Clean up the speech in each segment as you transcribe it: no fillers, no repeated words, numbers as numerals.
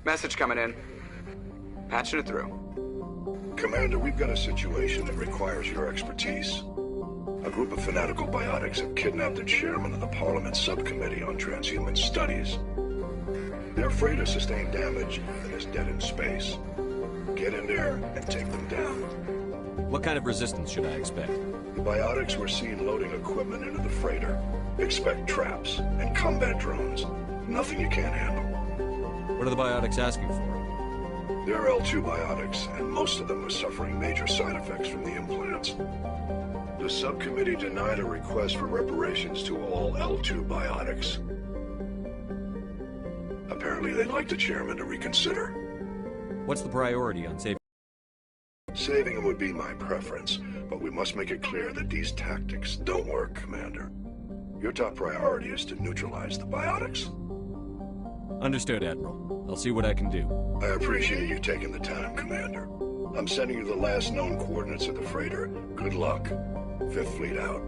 Message coming in. Patching it through. Commander, we've got a situation that requires your expertise. A group of fanatical biotics have kidnapped the chairman of the Parliament Subcommittee on Transhuman Studies. Their freighter sustained damage and is dead in space. Get in there and take them down. What kind of resistance should I expect? The biotics were seen loading equipment into the freighter. Expect traps and combat drones. Nothing you can't handle. What are the biotics asking for? They're L2 biotics, and most of them are suffering major side effects from the implants. The subcommittee denied a request for reparations to all L2 biotics. Apparently they'd like the chairman to reconsider. What's the priority on saving? Saving them would be my preference, but we must make it clear that these tactics don't work, Commander. Your top priority is to neutralize the biotics. Understood, Admiral. I'll see what I can do. I appreciate you taking the time, Commander. I'm sending you the last known coordinates of the freighter. Good luck. Fifth Fleet out.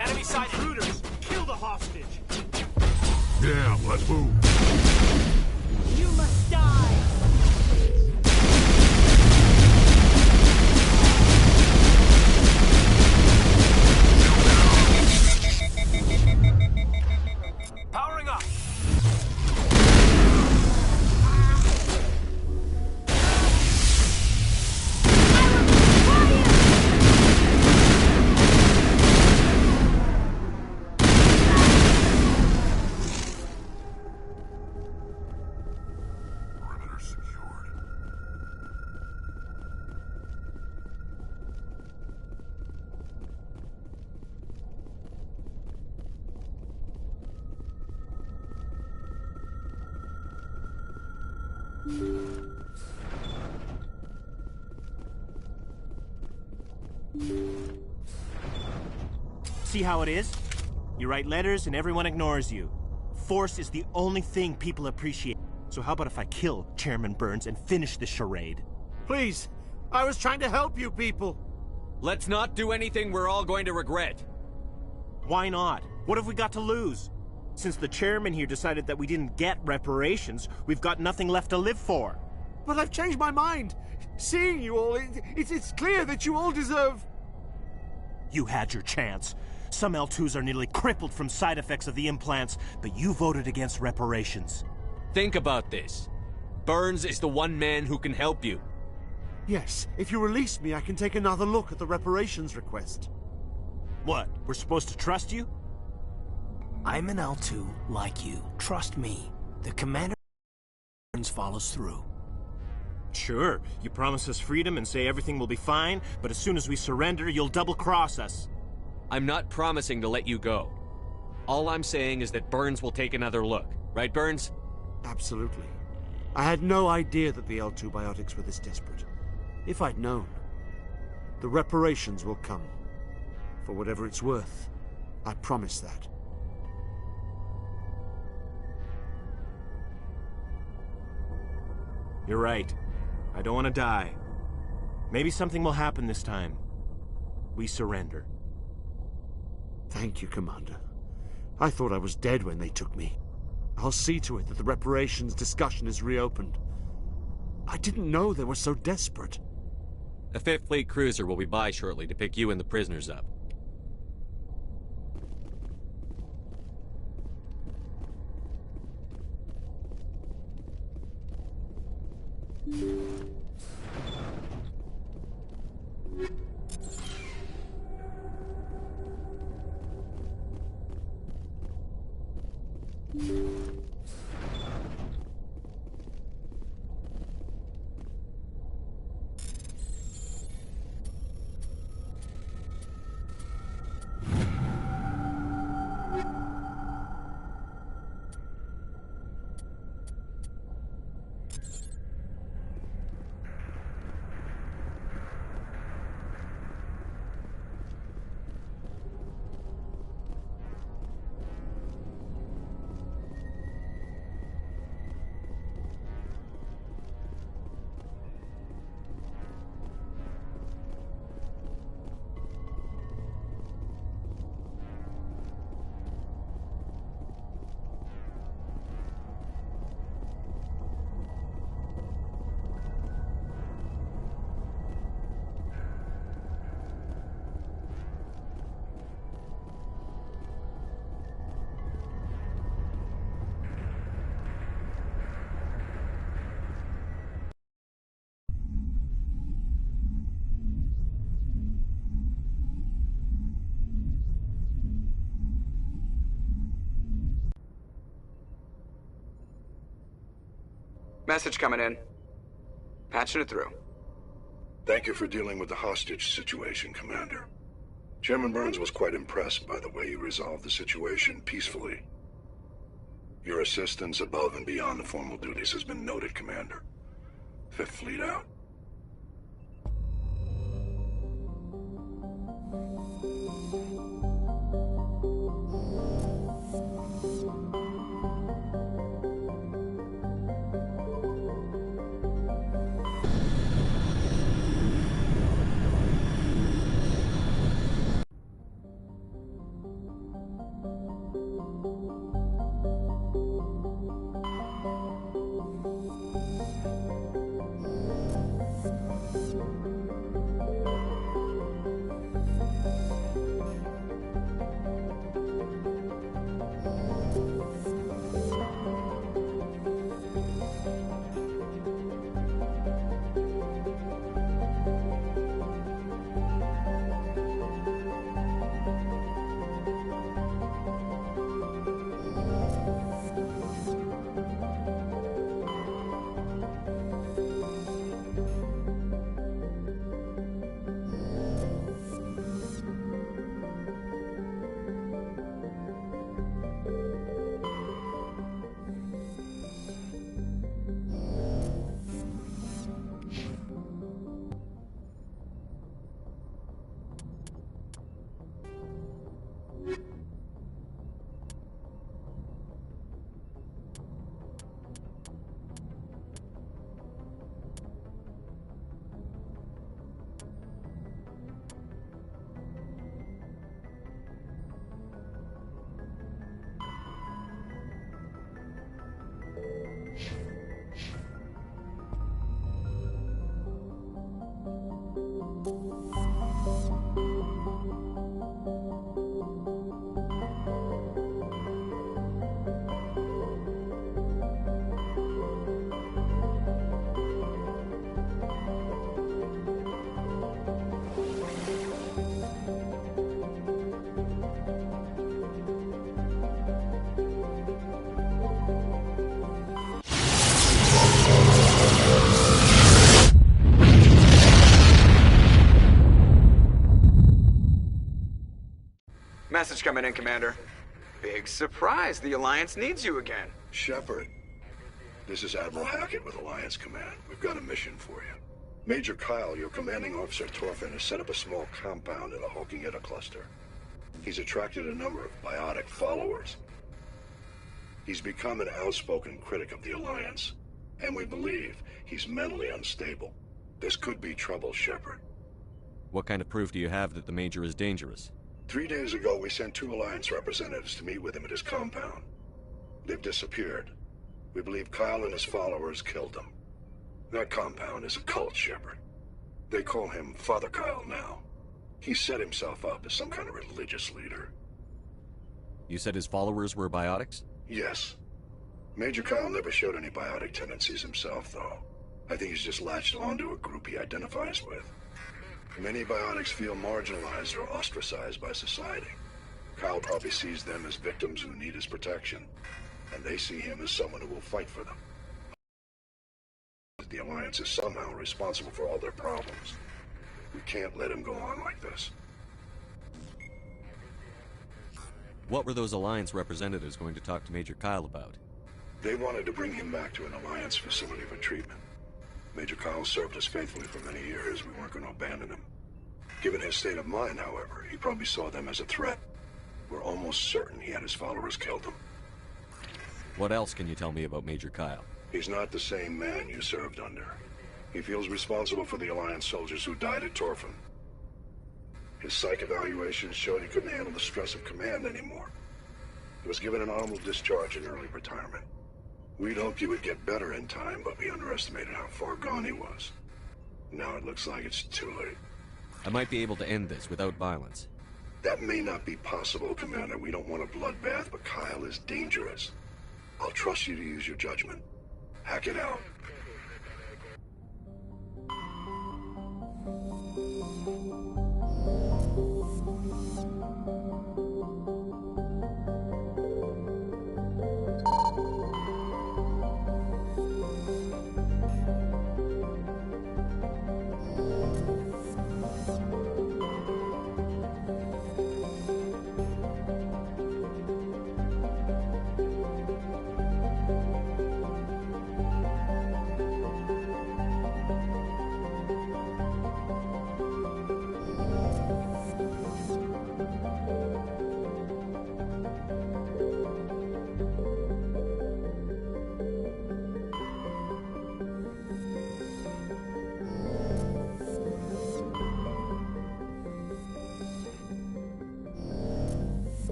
Enemy-side intruders! Kill the hostage! Damn, let's move. You must die! Powering up! See how it is? You write letters and everyone ignores you. Force is the only thing people appreciate. So how about if I kill Chairman Burns and finish this charade? Please, I was trying to help you people. Let's not do anything we're all going to regret. Why not? What have we got to lose? Since the chairman here decided that we didn't get reparations, we've got nothing left to live for. But I've changed my mind. Seeing you all, it's clear that you all deserve... You had your chance. Some L2s are nearly crippled from side effects of the implants, but you voted against reparations. Think about this. Burns is the one man who can help you. Yes, if you release me, I can take another look at the reparations request. What, we're supposed to trust you? I'm an L2 like you. Trust me. The commander follows through. Sure, you promise us freedom and say everything will be fine, but as soon as we surrender, you'll double-cross us. I'm not promising to let you go. All I'm saying is that Burns will take another look. Right, Burns? Absolutely. I had no idea that the L2 biotics were this desperate. If I'd known, the reparations will come. For whatever it's worth, I promise that. You're right. I don't want to die. Maybe something will happen this time. We surrender. Thank you, Commander. I thought I was dead when they took me. I'll see to it that the reparations discussion is reopened. I didn't know they were so desperate. A Fifth Fleet cruiser will be by shortly to pick you and the prisoners up. Message coming in. Patching it through. Thank you for dealing with the hostage situation, Commander. Chairman Burns was quite impressed by the way you resolved the situation peacefully. Your assistance above and beyond the formal duties has been noted, Commander. Fifth Fleet out. message coming in, Commander. Big surprise. The Alliance needs you again. Shepard, this is Admiral Hackett with Alliance Command. We've got a mission for you. Major Kyle, your commanding officer Torfin, has set up a small compound in the Hulking cluster. He's attracted a number of biotic followers. He's become an outspoken critic of the Alliance, and we believe he's mentally unstable. This could be trouble, Shepard. What kind of proof do you have that the Major is dangerous? 3 days ago, we sent 2 Alliance representatives to meet with him at his compound. They've disappeared. We believe Kyle and his followers killed them. That compound is a cult, Shepard. They call him Father Kyle now. He set himself up as some kind of religious leader. You said his followers were biotics? Yes. Major Kyle never showed any biotic tendencies himself, though. I think he's just latched onto a group he identifies with. Many biotics feel marginalized or ostracized by society. Kyle probably sees them as victims who need his protection, and they see him as someone who will fight for them. The Alliance is somehow responsible for all their problems. We can't let him go on like this. What were those Alliance representatives going to talk to Major Kyle about? They wanted to bring him back to an Alliance facility for treatment. Major Kyle served us faithfully for many years. We weren't going to abandon him. Given his state of mind, however, he probably saw them as a threat. We're almost certain he had his followers killed him. What else can you tell me about Major Kyle? He's not the same man you served under. He feels responsible for the Alliance soldiers who died at Torfin. His psych evaluations showed he couldn't handle the stress of command anymore. He was given an honorable discharge in early retirement. We'd hoped he would get better in time, but we underestimated how far gone he was. Now it looks like it's too late. I might be able to end this without violence. That may not be possible, Commander. We don't want a bloodbath, but Kyle is dangerous. I'll trust you to use your judgment. Hack it out.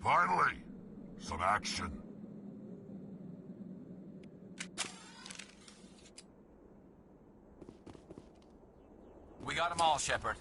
Finally, some action. We got them all, Shepard.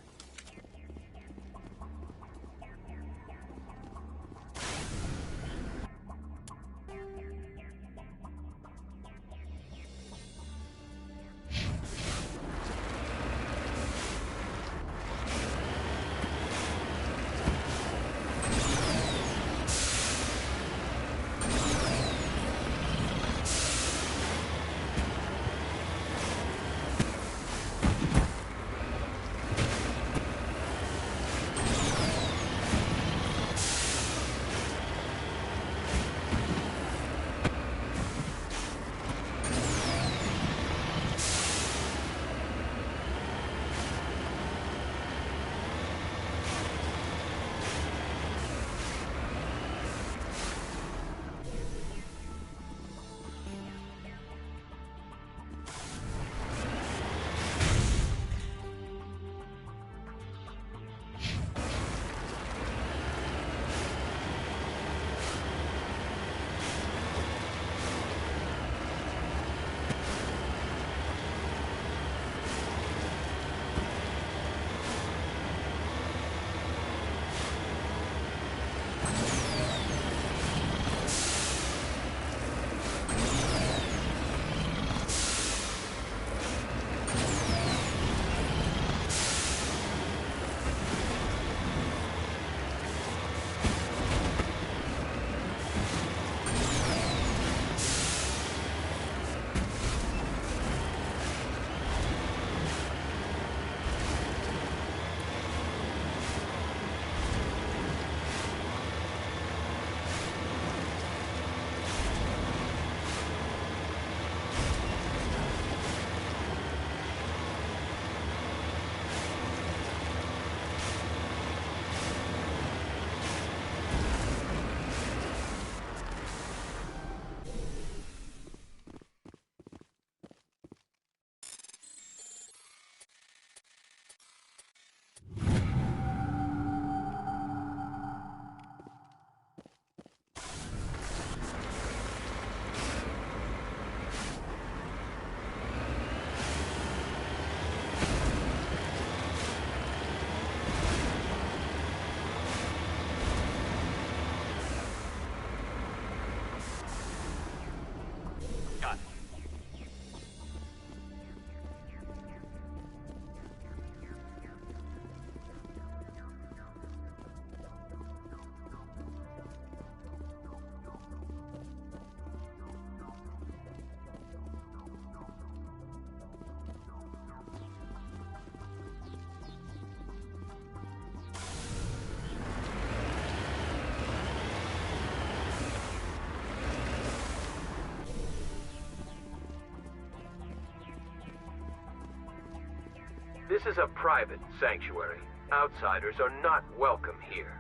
This is a private sanctuary. Outsiders are not welcome here.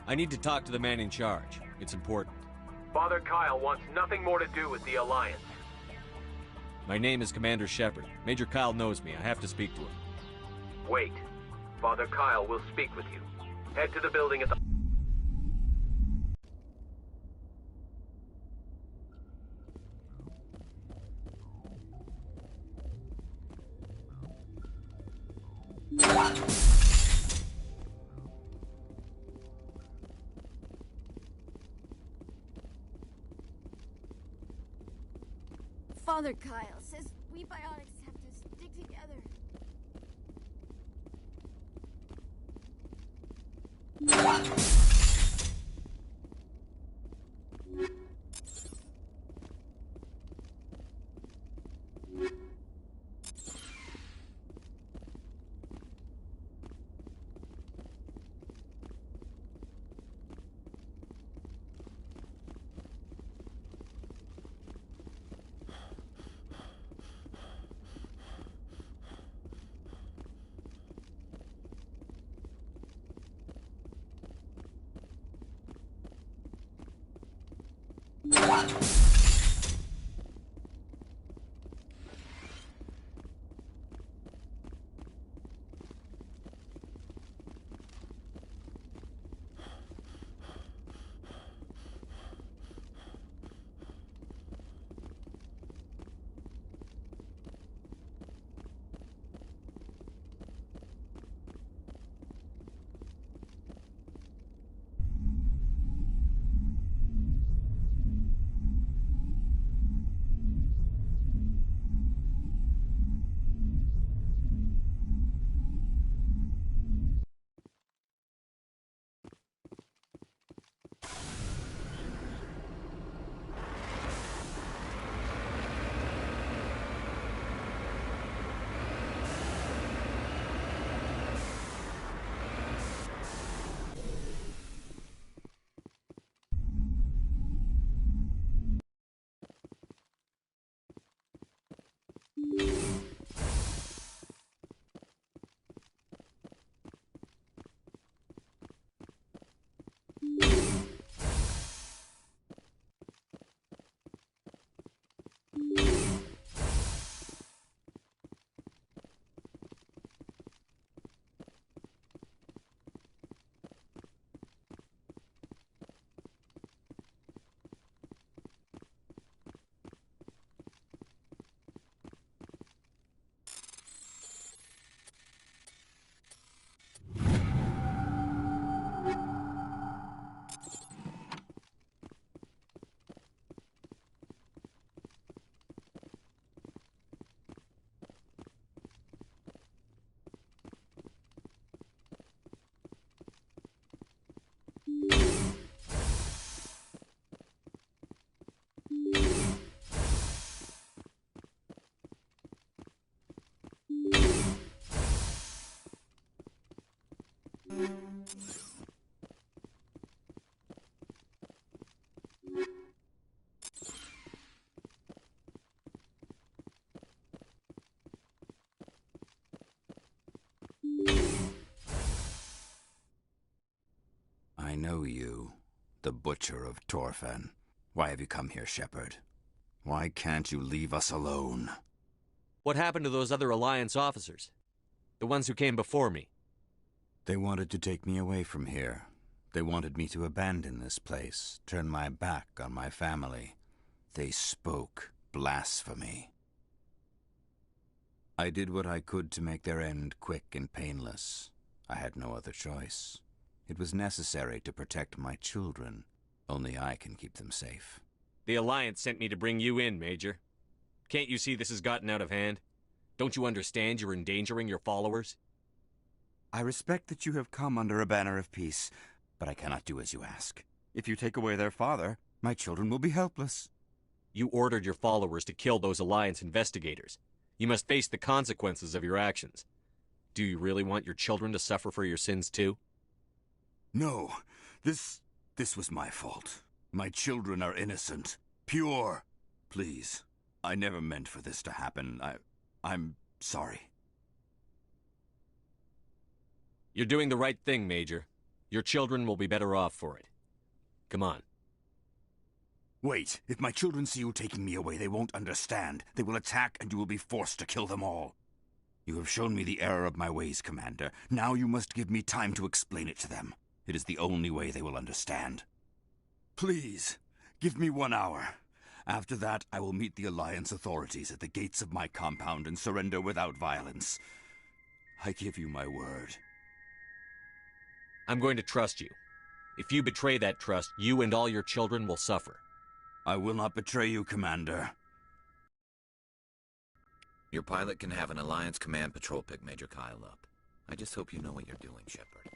I need to talk to the man in charge. It's important. Father Kyle wants nothing more to do with the Alliance. My name is Commander Shepard. Major Kyle knows me. I have to speak to him. Wait. Father Kyle will speak with you. Head to the building at the... Father Kyle says we biotics have to stick together. I know you, the Butcher of Torfen. Why have you come here, Shepard? Why can't you leave us alone? What happened to those other Alliance officers? The ones who came before me? They wanted to take me away from here. They wanted me to abandon this place, turn my back on my family. They spoke blasphemy. I did what I could to make their end quick and painless. I had no other choice. It was necessary to protect my children. Only I can keep them safe. The Alliance sent me to bring you in, Major. Can't you see this has gotten out of hand? Don't you understand you're endangering your followers? I respect that you have come under a banner of peace, but I cannot do as you ask. If you take away their father, my children will be helpless. You ordered your followers to kill those Alliance investigators. You must face the consequences of your actions. Do you really want your children to suffer for your sins too? No, this was my fault. My children are innocent, pure. Please, I never meant for this to happen. I'm sorry. You're doing the right thing, Major. Your children will be better off for it. Come on. Wait, if my children see you taking me away, they won't understand. They will attack and you will be forced to kill them all. You have shown me the error of my ways, Commander. Now you must give me time to explain it to them. It is the only way they will understand. Please, give me 1 hour. After that, I will meet the Alliance authorities at the gates of my compound and surrender without violence. I give you my word. I'm going to trust you. If you betray that trust, you and all your children will suffer. I will not betray you, Commander. Your pilot can have an Alliance command patrol pick Major Kyle up. I just hope you know what you're doing, Shepard.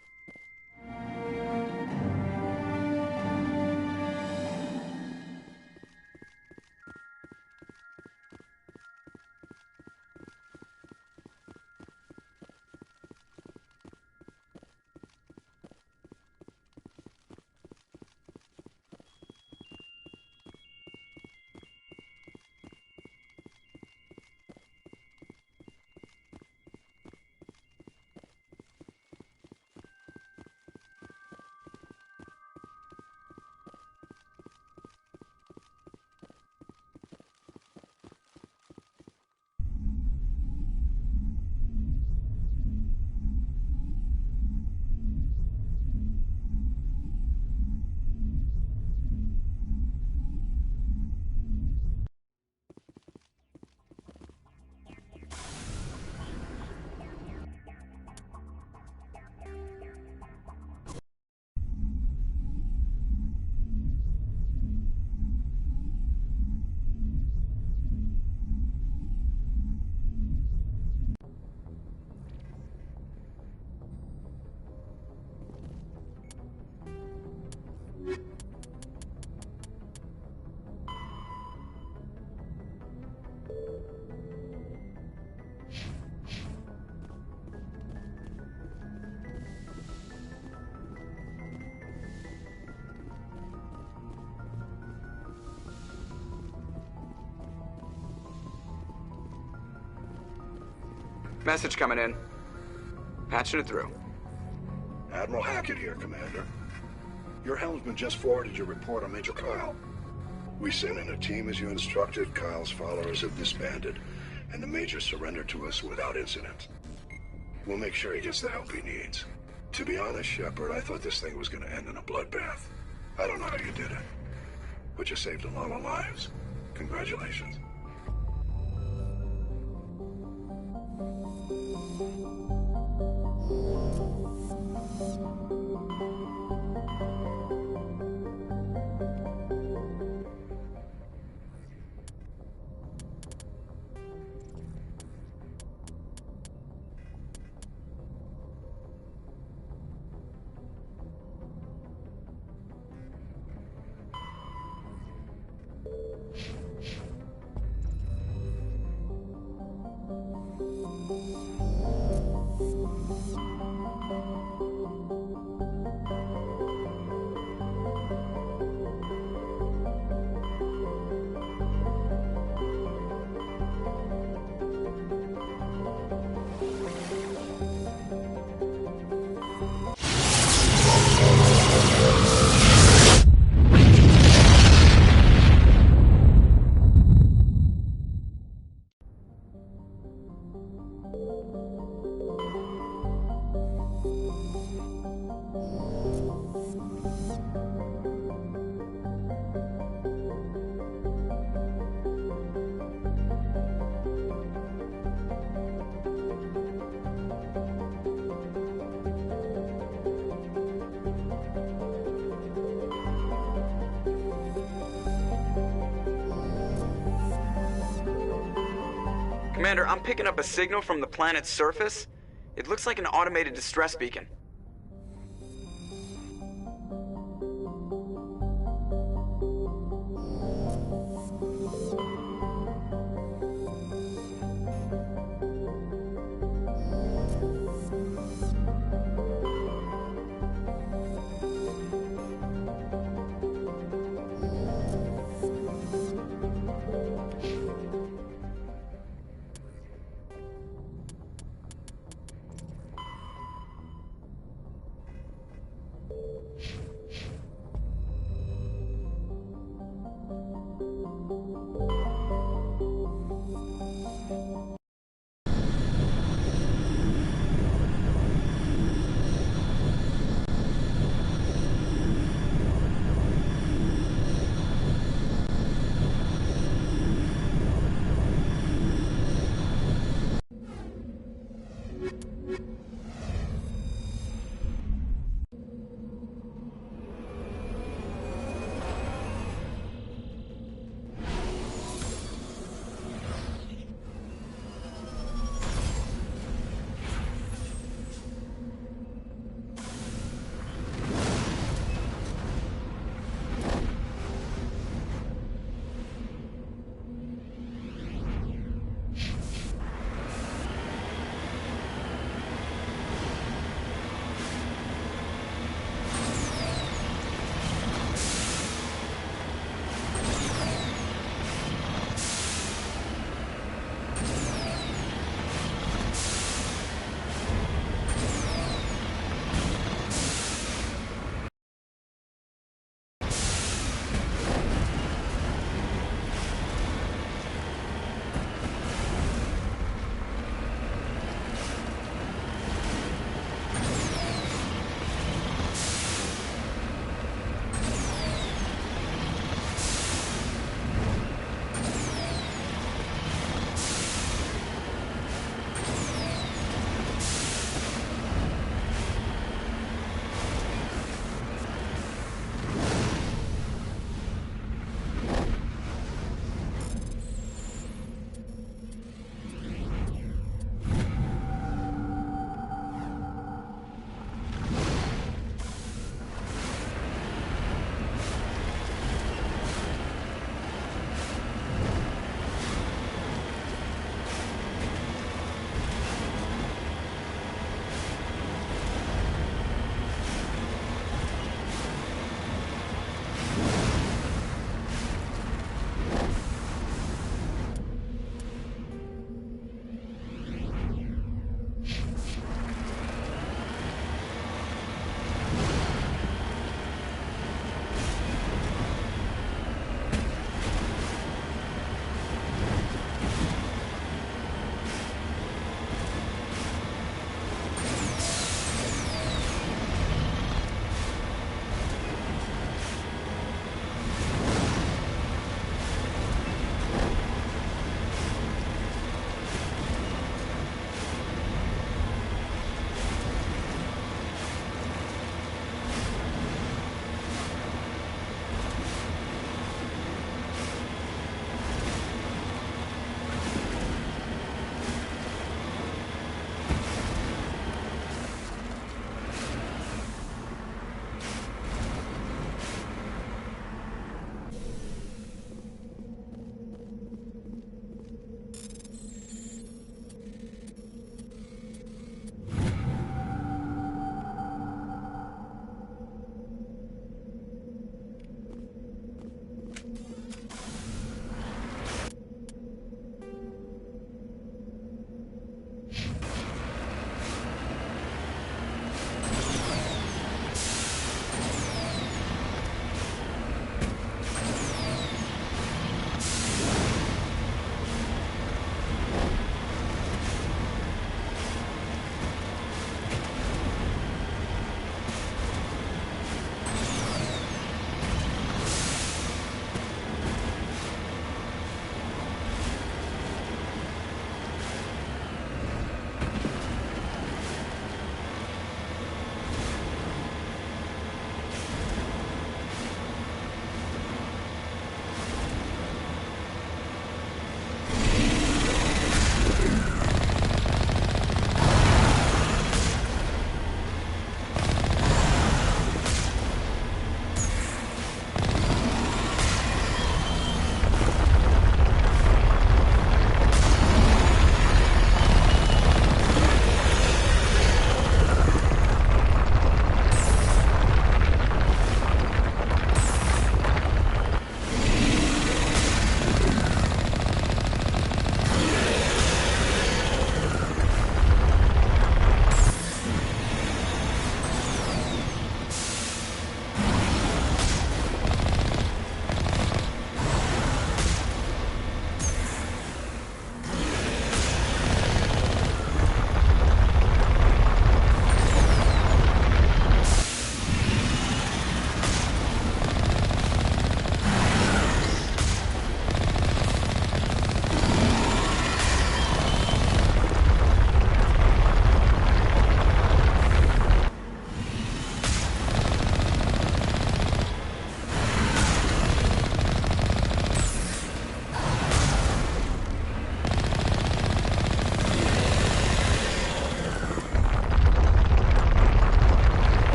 Message coming in. Patching it through. Admiral Hackett here, Commander. Your helmsman just forwarded your report on Major Kyle. We sent in a team as you instructed. Kyle's followers have disbanded, and the Major surrendered to us without incident. We'll make sure he gets the help he needs. To be honest, Shepard, I thought this thing was going to end in a bloodbath. I don't know how you did it, but you saved a lot of lives. Congratulations. Commander, I'm picking up a signal from the planet's surface. It looks like an automated distress beacon.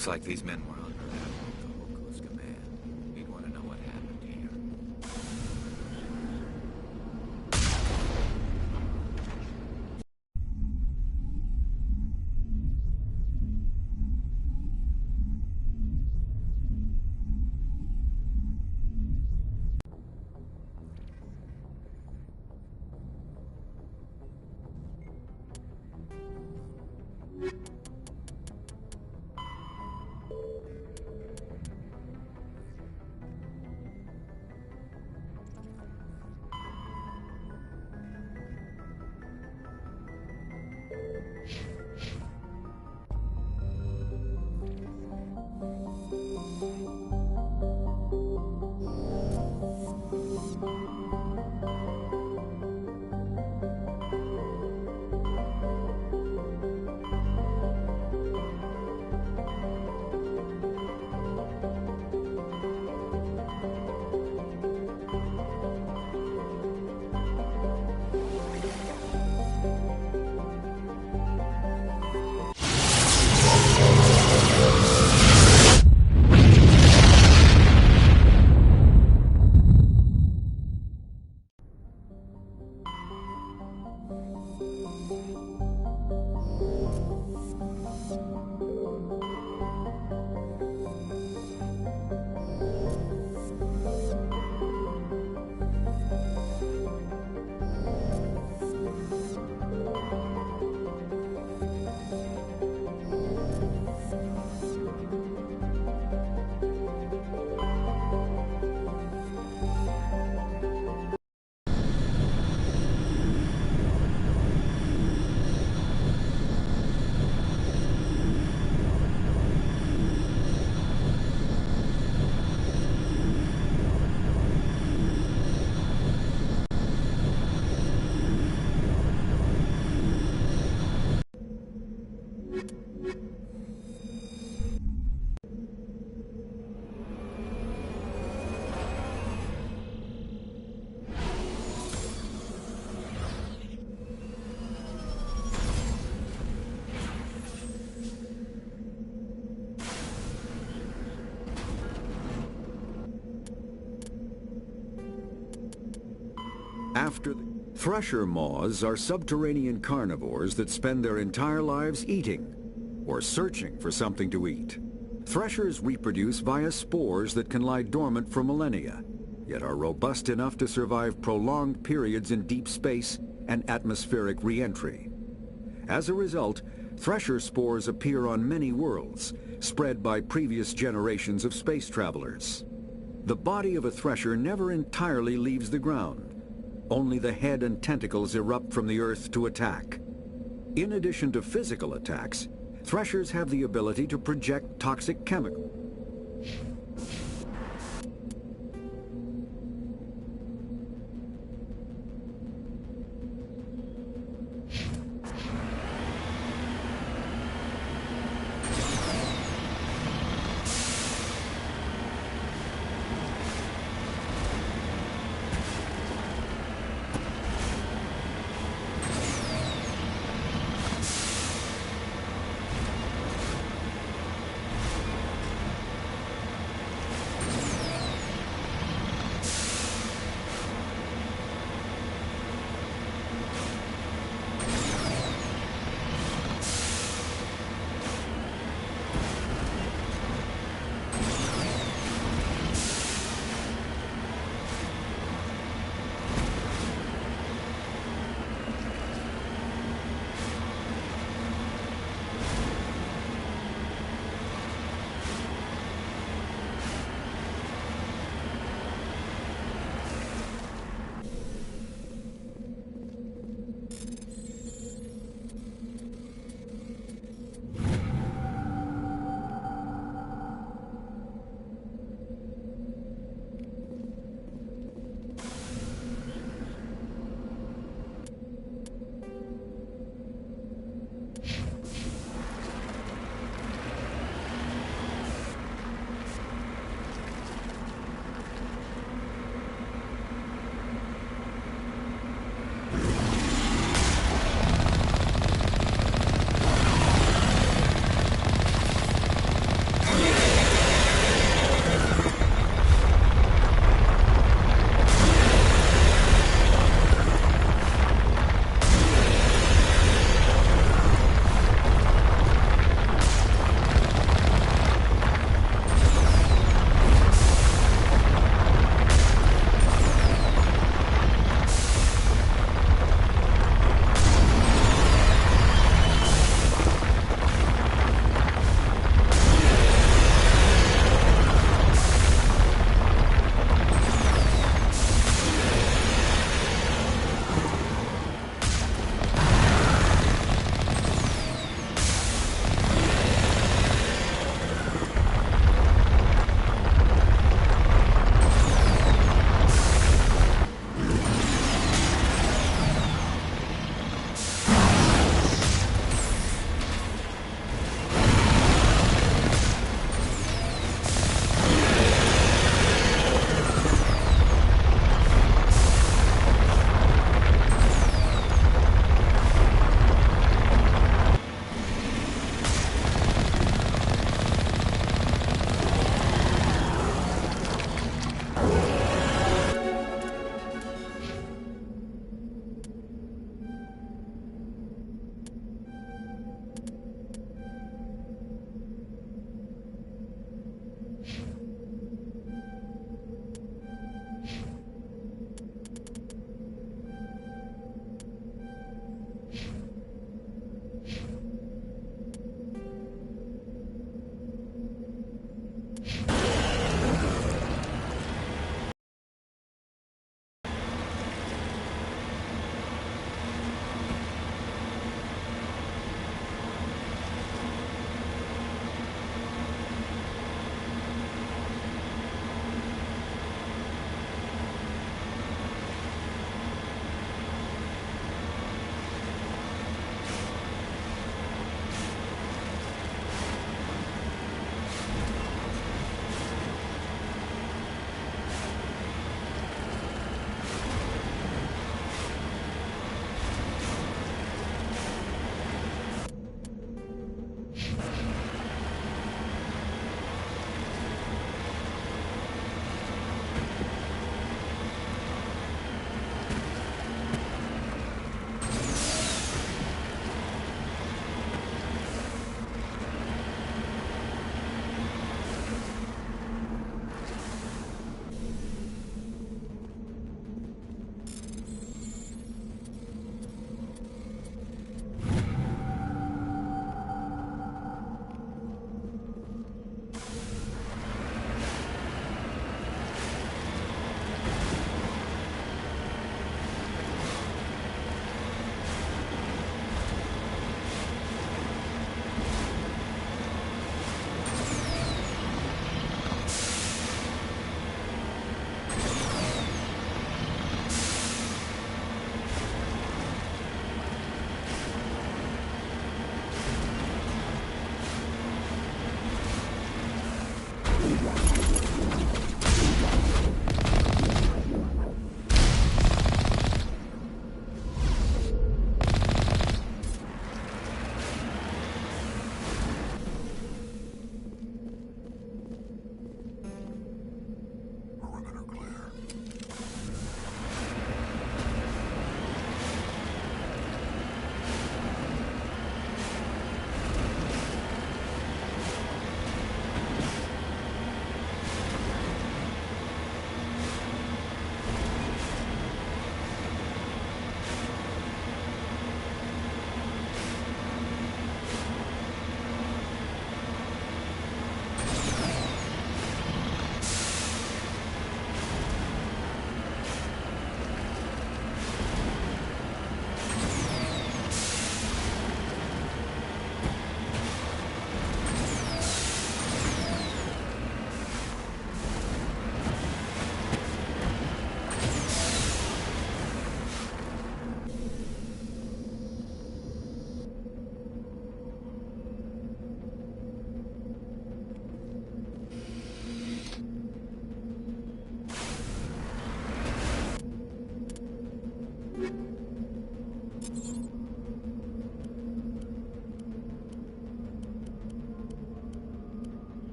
Looks like these men were under Admiral Kahoko's command. He'd want to know what happened here. Thresher moths are subterranean carnivores that spend their entire lives eating or searching for something to eat. Threshers reproduce via spores that can lie dormant for millennia, yet are robust enough to survive prolonged periods in deep space and atmospheric re-entry. As a result, thresher spores appear on many worlds, spread by previous generations of space travelers. The body of a thresher never entirely leaves the ground. Only the head and tentacles erupt from the earth to attack. In addition to physical attacks, threshers have the ability to project toxic chemicals.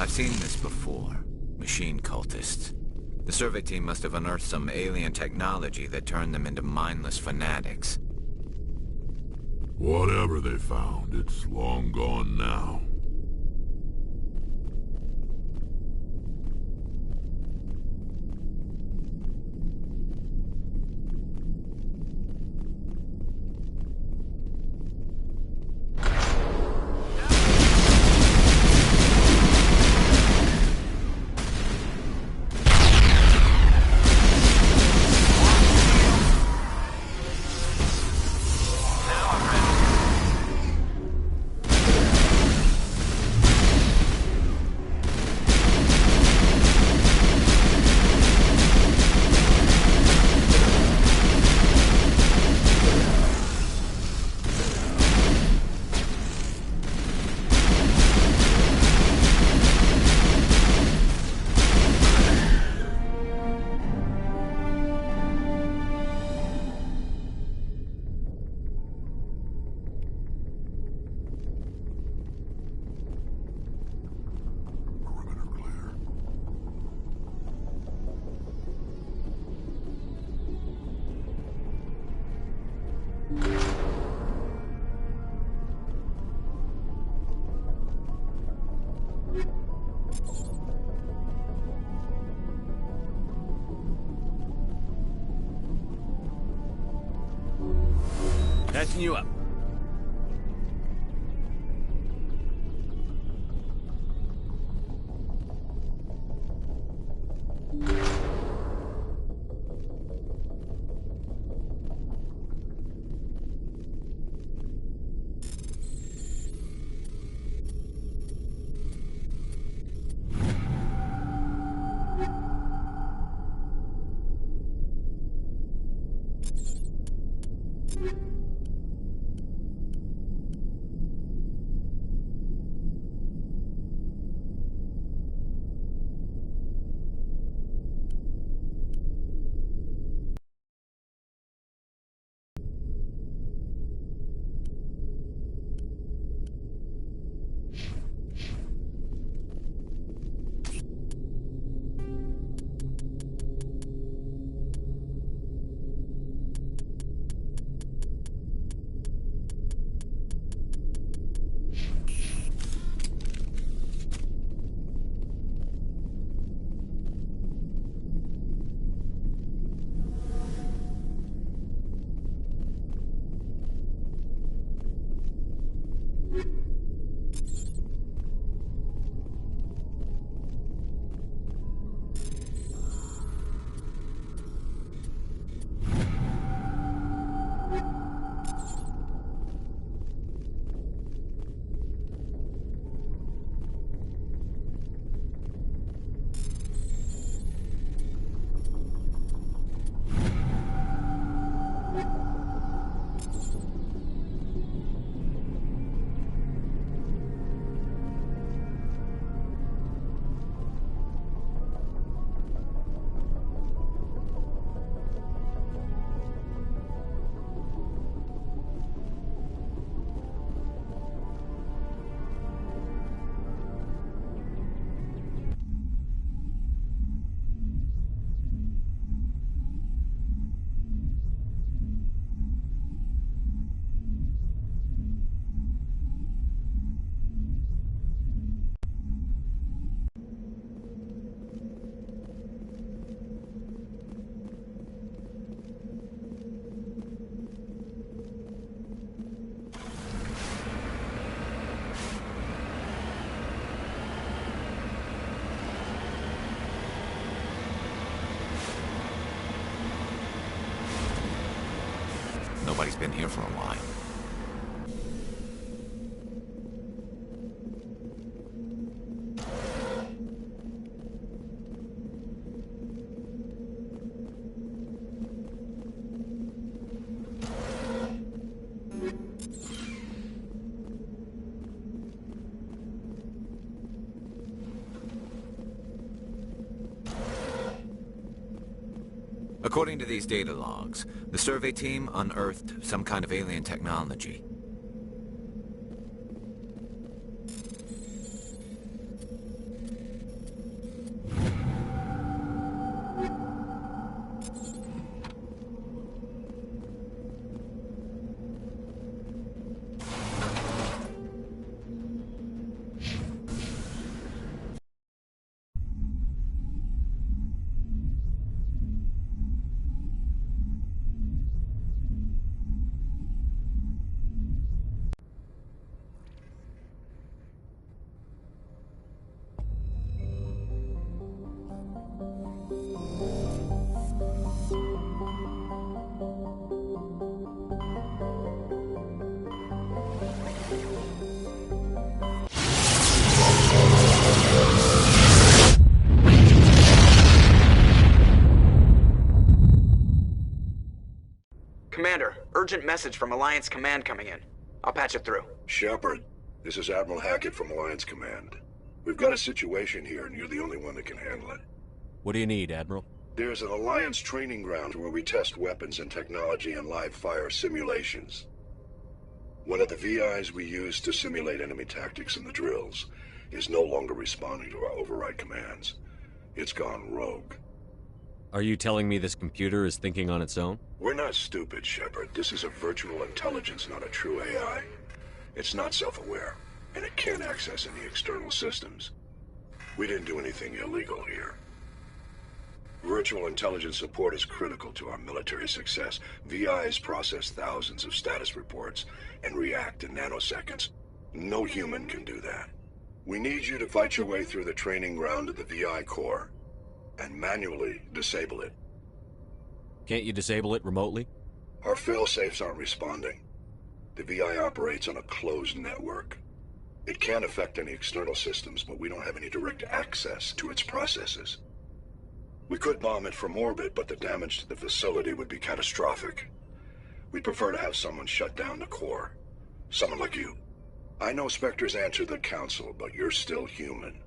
I've seen this before. Machine cultists. The survey team must have unearthed some alien technology that turned them into mindless fanatics. Whatever they found, it's long gone now. Patching you up. Nobody's been here for a while. According to these data logs, the survey team unearthed some kind of alien technology. urgent message from Alliance Command coming in. I'll patch it through. Shepard, this is Admiral Hackett from Alliance Command. We've got a situation here, and you're the only one that can handle it. What do you need, Admiral? There's an Alliance training ground where we test weapons and technology in live fire simulations. One of the VIs we use to simulate enemy tactics in the drills is no longer responding to our override commands. It's gone rogue. Are you telling me this computer is thinking on its own? We're not stupid, Shepard. This is a virtual intelligence, not a true AI. It's not self-aware, and it can't access any external systems. We didn't do anything illegal here. Virtual intelligence support is critical to our military success. VIs process thousands of status reports and react in nanoseconds. No human can do that. We need you to fight your way through the training ground of the VI core and manually disable it. Can't you disable it remotely? Our failsafes aren't responding. The VI operates on a closed network. It can't affect any external systems, but we don't have any direct access to its processes. We could bomb it from orbit, but the damage to the facility would be catastrophic. We'd prefer to have someone shut down the core. Someone like you. I know Spectres answer the Council, but you're still human.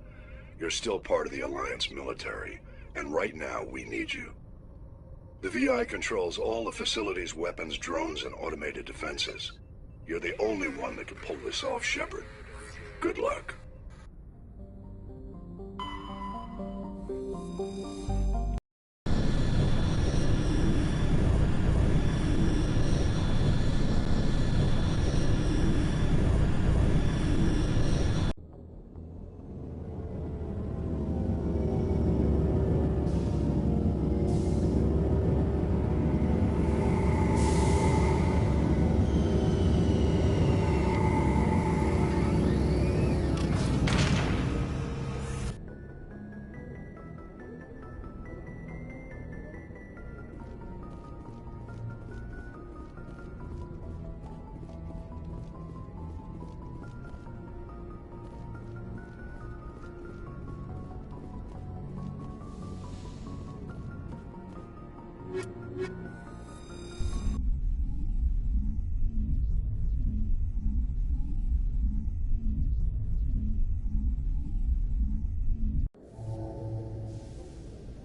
You're still part of the Alliance military, and right now we need you. The VI controls all the facility's weapons, drones, and automated defenses. You're the only one that can pull this off, Shepard. Good luck.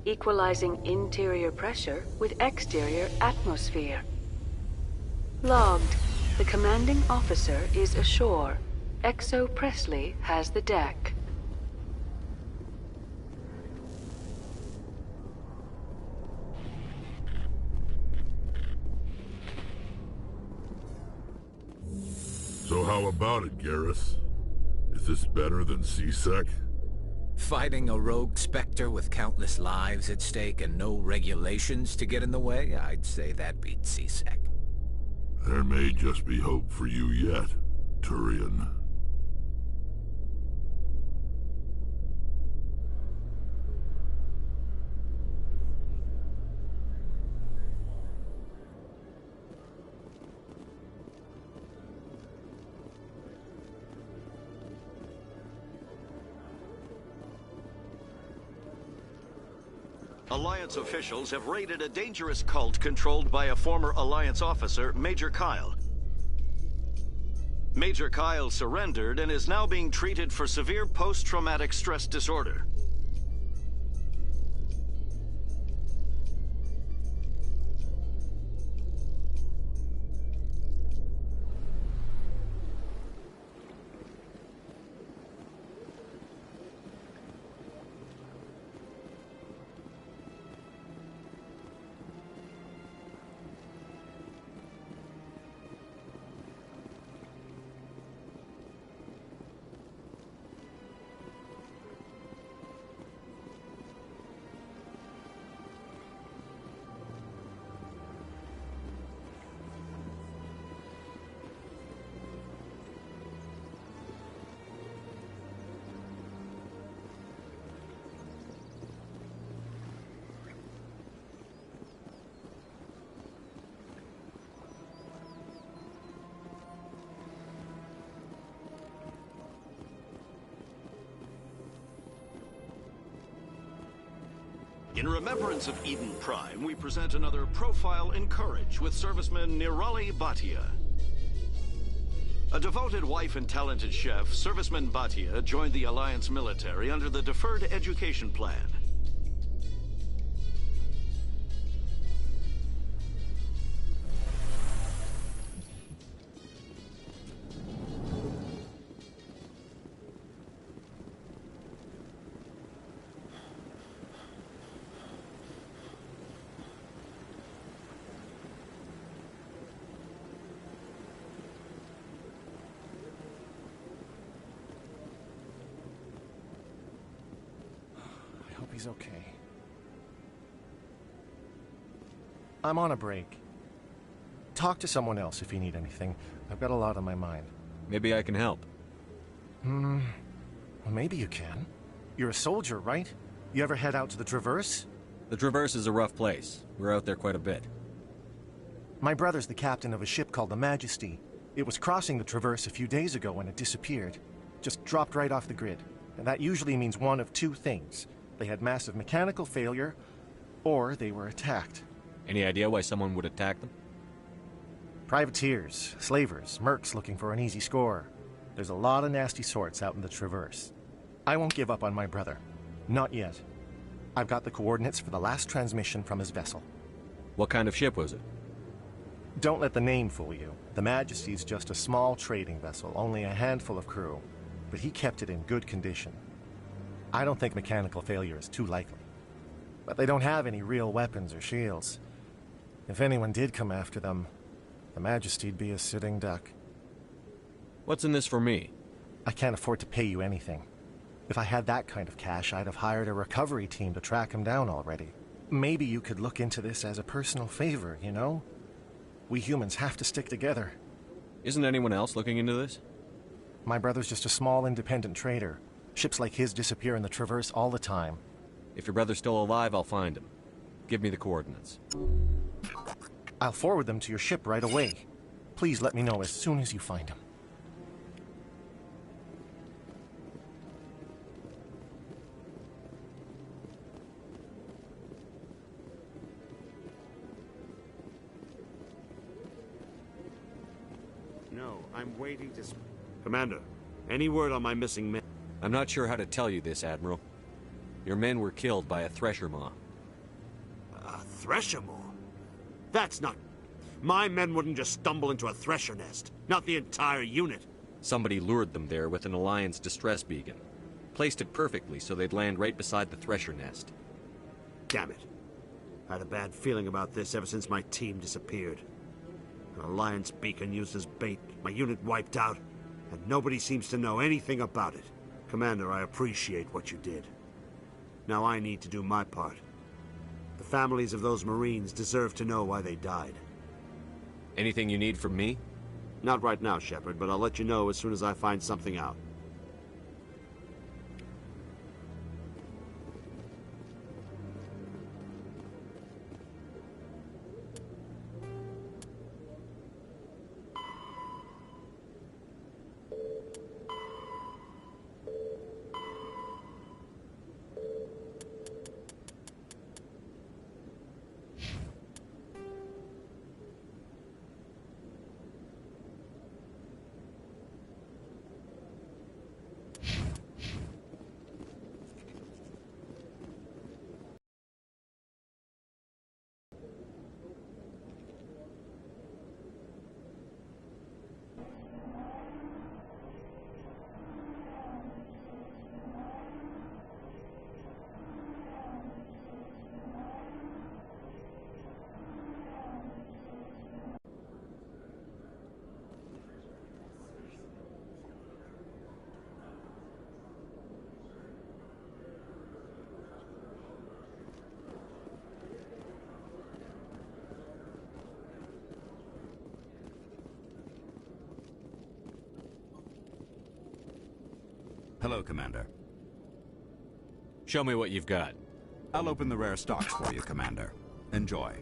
Equalizing interior pressure with exterior atmosphere. Logged. The commanding officer is ashore. Exo Presley has the deck. So how about it, Garrus? Is this better than Seasec? Fighting a rogue Spectre with countless lives at stake and no regulations to get in the way? I'd say that beats Seasec. There may just be hope for you yet, Turian. Alliance officials have raided a dangerous cult controlled by a former Alliance officer, Major Kyle. Major Kyle surrendered and is now being treated for severe post-traumatic stress disorder. In remembrance of Eden Prime, we present another Profile in Courage with serviceman Nirali Bhatia. A devoted wife and talented chef, Serviceman Bhatia joined the Alliance military under the Deferred Education Plan. He's okay. I'm on a break. Talk to someone else if you need anything. I've got a lot on my mind. Maybe I can help. Well, maybe you can. You're a soldier, right? You ever head out to the Traverse? The Traverse is a rough place. We're out there quite a bit. My brother's the captain of a ship called the Majesty. It was crossing the Traverse a few days ago when it disappeared. Just dropped right off the grid. And that usually means one of two things. They had massive mechanical failure, or they were attacked. Any idea why someone would attack them? Privateers, slavers, mercs looking for an easy score. There's a lot of nasty sorts out in the Traverse. I won't give up on my brother. Not yet. I've got the coordinates for the last transmission from his vessel. What kind of ship was it? Don't let the name fool you. The Majesty's just a small trading vessel, only a handful of crew. But he kept it in good condition. I don't think mechanical failure is too likely. But they don't have any real weapons or shields. If anyone did come after them, the Majesty'd be a sitting duck. What's in this for me? I can't afford to pay you anything. If I had that kind of cash, I'd have hired a recovery team to track him down already. Maybe you could look into this as a personal favor, you know? We humans have to stick together. Isn't anyone else looking into this? My brother's just a small independent trader. Ships like his disappear in the Traverse all the time. If your brother's still alive, I'll find him. Give me the coordinates. I'll forward them to your ship right away. Please let me know as soon as you find him. No, I'm waiting to... Commander, any word on my missing men? I'm not sure how to tell you this, Admiral. Your men were killed by a thresher maw. A thresher maw? That's not... My men wouldn't just stumble into a thresher nest. Not the entire unit. Somebody lured them there with an Alliance distress beacon. Placed it perfectly so they'd land right beside the thresher nest. Damn it. I had a bad feeling about this ever since my team disappeared. An Alliance beacon used as bait, my unit wiped out, and nobody seems to know anything about it. Commander, I appreciate what you did. Now I need to do my part. The families of those Marines deserve to know why they died. Anything you need from me? Not right now, Shepard, but I'll let you know as soon as I find something out. Hello, Commander. Show me what you've got. I'll open the rare stocks for you, Commander. Enjoy.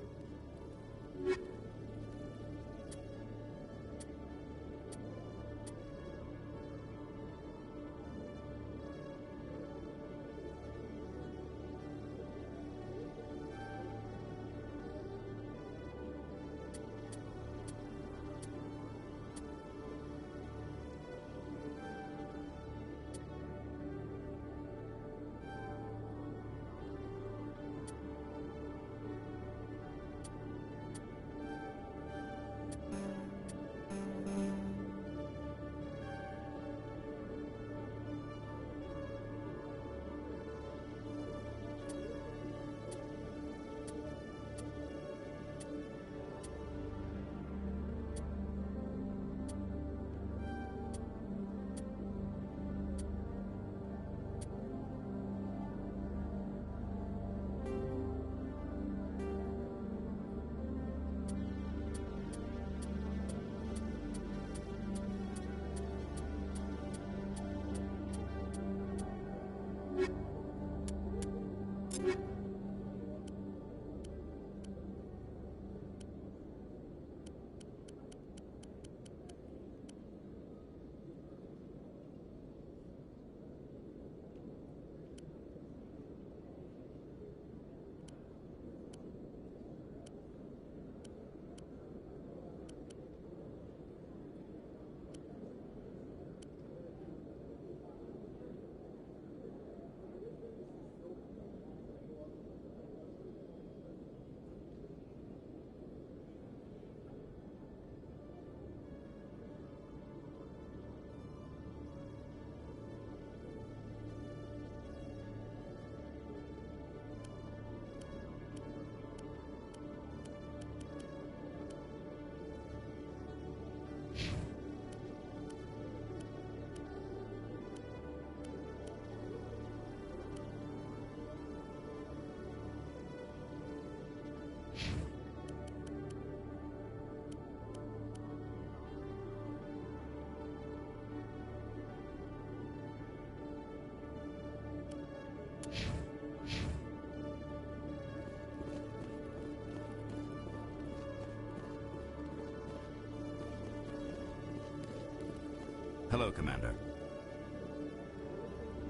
Hello, Commander.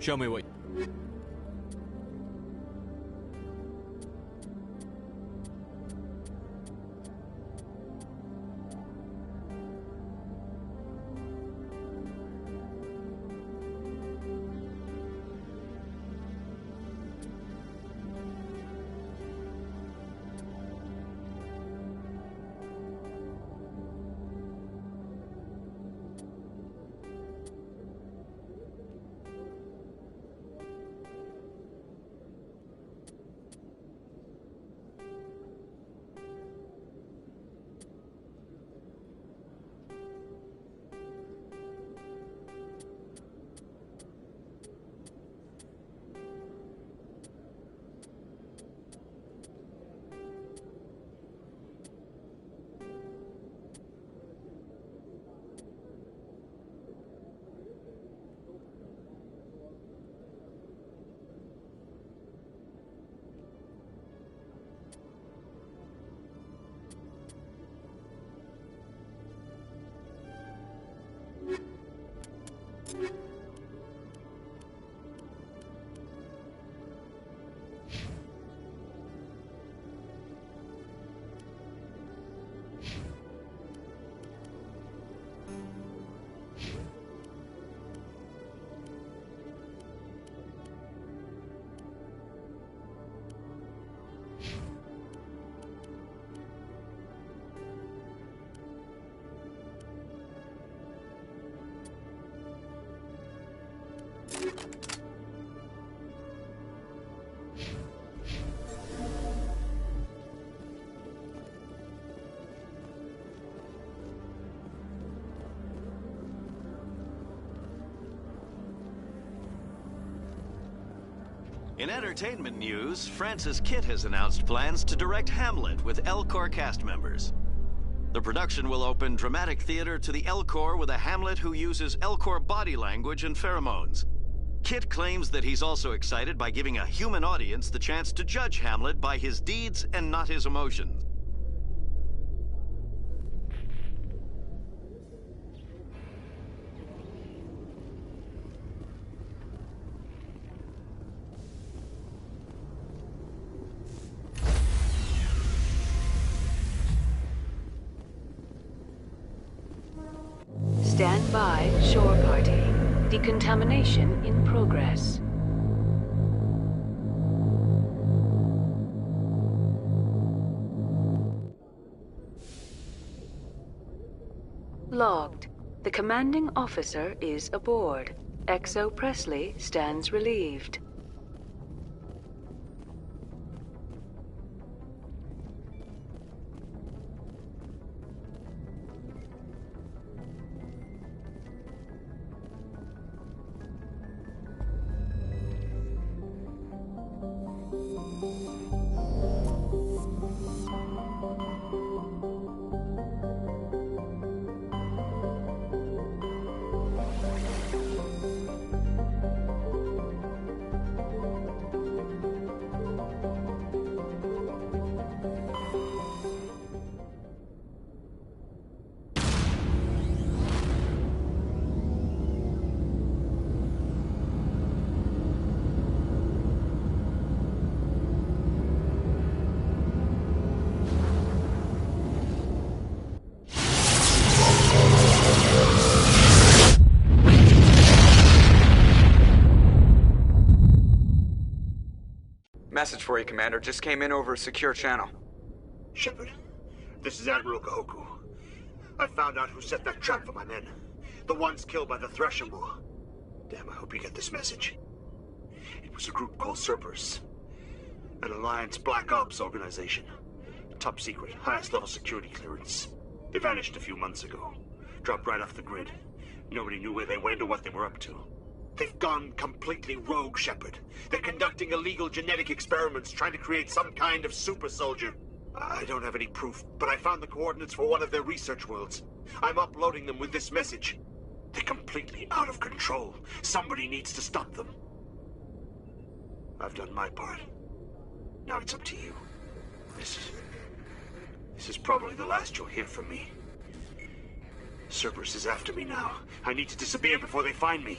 Show me what... In entertainment news, Francis Kitt has announced plans to direct Hamlet with L-Corps cast members. The production will open dramatic theater to the L-Corps with a Hamlet who uses L-Corps body language and pheromones. Kitt claims that he's also excited by giving a human audience the chance to judge Hamlet by his deeds and not his emotions. Stand by, shore party. Decontamination in progress. Logged. The commanding officer is aboard. XO Presley stands relieved. Message for you, Commander. Just came in over a secure channel. Shepard, this is Admiral Kahoku. I found out who set that trap for my men. The ones killed by the Thresher Maw. Damn, I hope you get this message. It was a group called Cerberus. An Alliance Black Ops organization. Top secret, highest level security clearance. They vanished a few months ago. Dropped right off the grid. Nobody knew where they went or what they were up to. They've gone completely rogue, Shepard. They're conducting illegal genetic experiments, trying to create some kind of super soldier. I don't have any proof, but I found the coordinates for one of their research worlds. I'm uploading them with this message. They're completely out of control. Somebody needs to stop them. I've done my part. Now it's up to you. This is probably the last you'll hear from me. Cerberus is after me now. I need to disappear before they find me.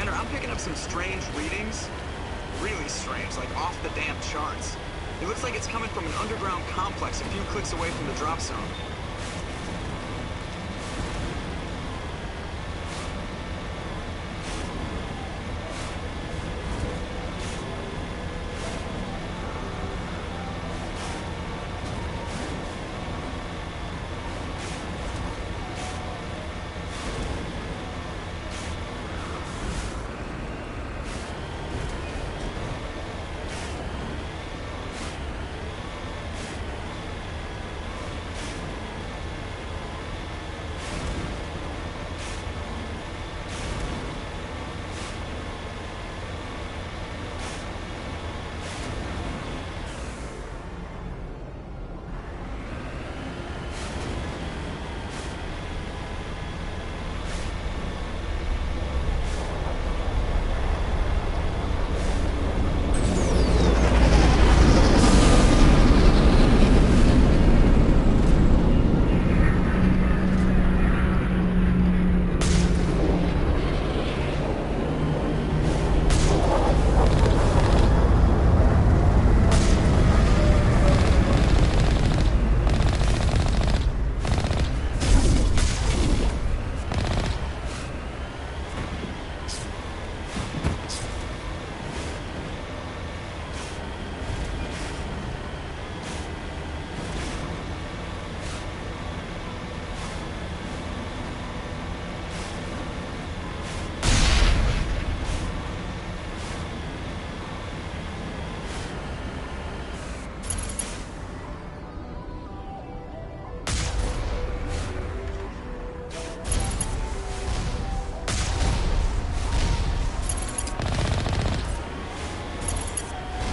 Commander, I'm picking up some strange readings. Really strange, like off the damn charts. It looks like it's coming from an underground complex a few clicks away from the drop zone.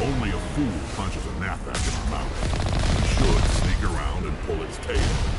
Only a fool punches a knapsack in the mouth. He should sneak around and pull its tail.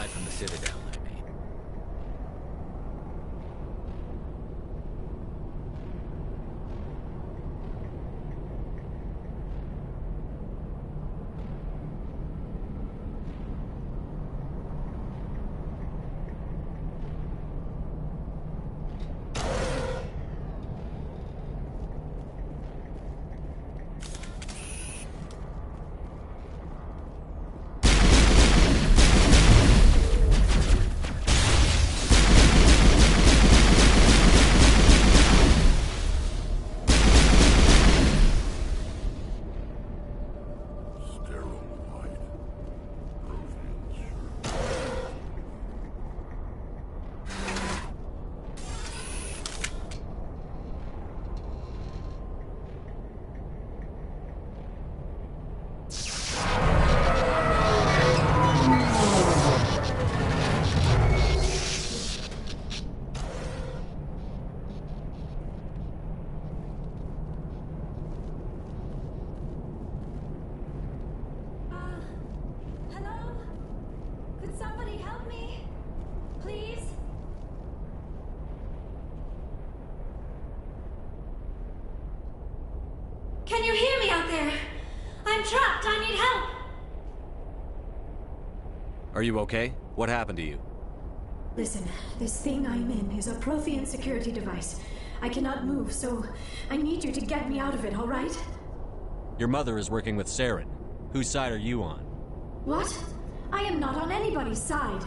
Aside from the Citadel, I mean. Hello? Could somebody help me? Please? Can you hear me out there? I'm trapped. I need help. Are you okay? What happened to you? Listen, this thing I'm in is a Prothean security device. I cannot move, so I need you to get me out of it, all right? Your mother is working with Saren. Whose side are you on? What? I am not on anybody's side.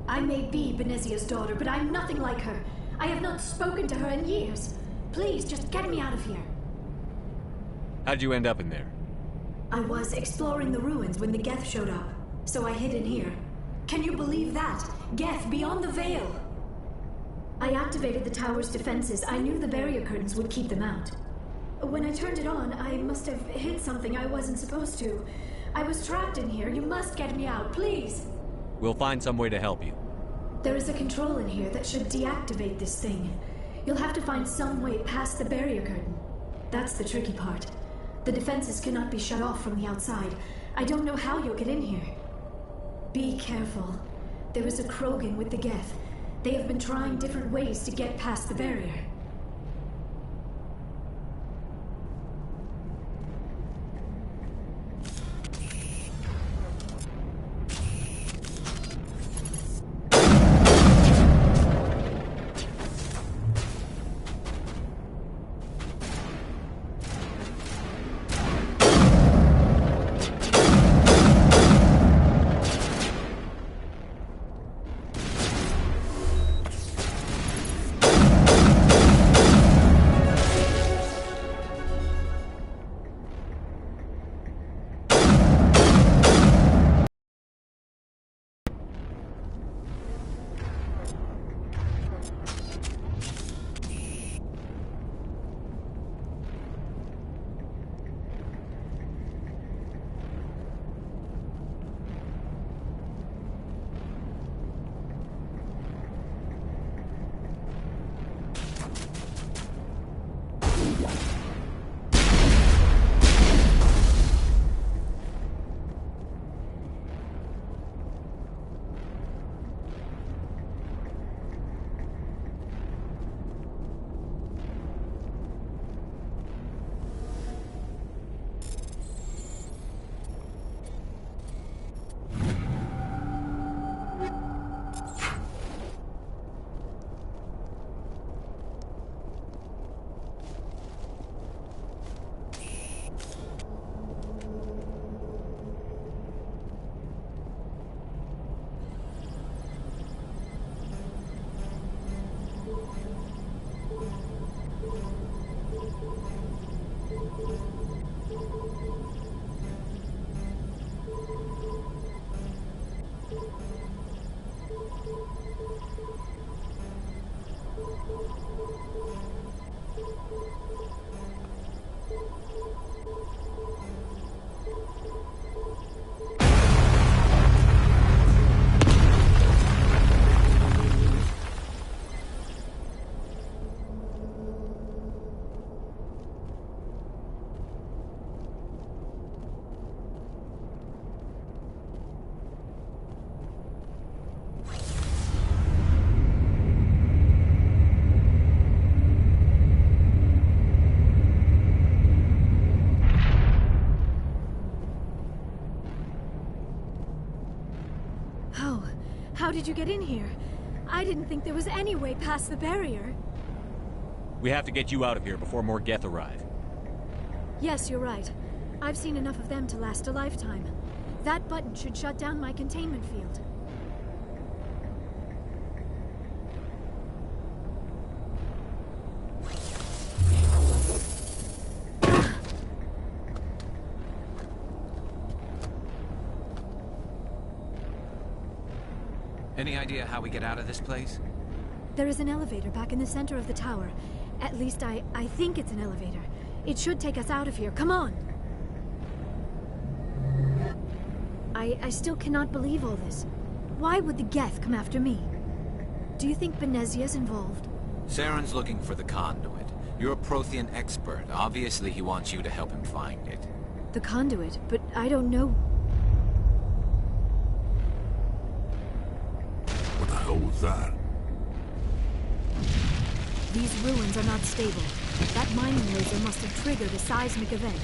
I may be Benezia's daughter, but I'm nothing like her. I have not spoken to her in years. Please, just get me out of here. How'd you end up in there? I was exploring the ruins when the Geth showed up, so I hid in here. Can you believe that? Geth beyond the veil! I activated the tower's defenses. I knew the barrier curtains would keep them out. When I turned it on, I must have hit something I wasn't supposed to. I was trapped in here. You must get me out, please! We'll find some way to help you. There is a control in here that should deactivate this thing. You'll have to find some way past the barrier curtain. That's the tricky part. The defenses cannot be shut off from the outside. I don't know how you'll get in here. Be careful. There is a Krogan with the Geth. They have been trying different ways to get past the barrier. did you get in here? I didn't think there was any way past the barrier. We have to get you out of here before more Geth arrive. Yes, you're right. I've seen enough of them to last a lifetime. That button should shut down my containment field. Any idea how we get out of this place? There is an elevator back in the center of the tower. At least I think it's an elevator. It should take us out of here. Come on! I still cannot believe all this. Why would the Geth come after me? Do you think Benezia's involved? Saren's looking for the conduit. You're a Prothean expert. Obviously he wants you to help him find it. The conduit? But I don't know... What the hell was that? These ruins are not stable. That mining laser must have triggered a seismic event.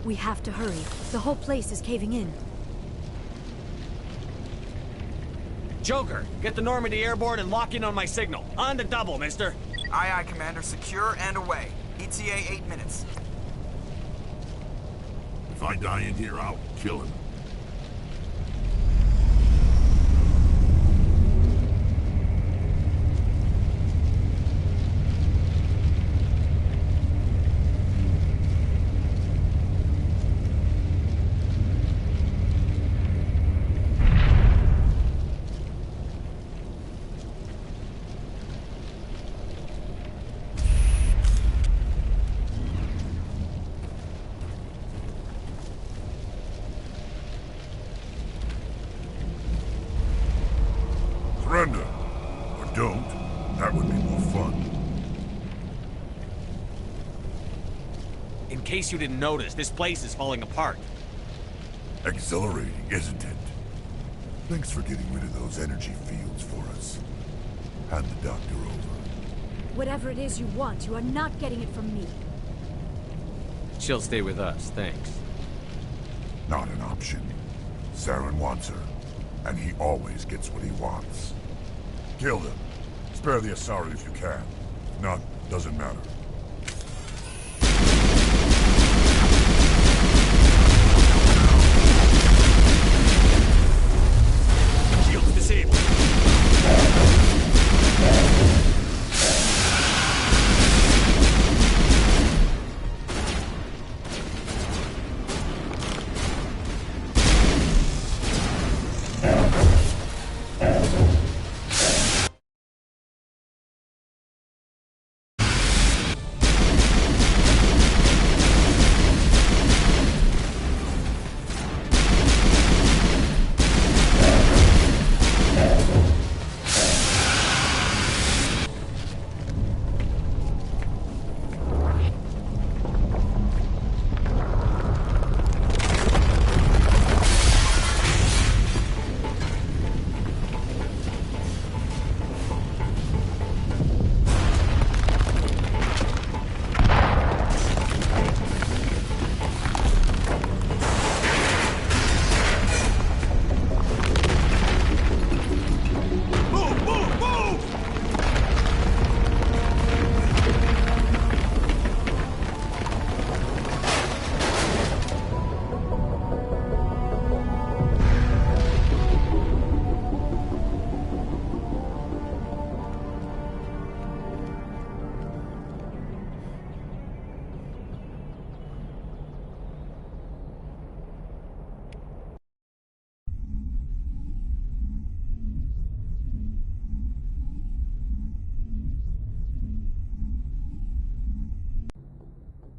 We have to hurry. The whole place is caving in. Joker, get the Normandy airborne and lock in on my signal. On to double, mister. Aye, aye, Commander. Secure and away. ETA 8 minutes. If I die in here, I'll kill him. Surrender. Or don't. That would be more fun. In case you didn't notice, this place is falling apart. Exhilarating, isn't it? Thanks for getting rid of those energy fields for us. Hand the doctor over. Whatever it is you want, you are not getting it from me. She'll stay with us, thanks. Not an option. Saren wants her, and he always gets what he wants. Kill them. Spare the Asari if you can. If not, doesn't matter. Shields disabled.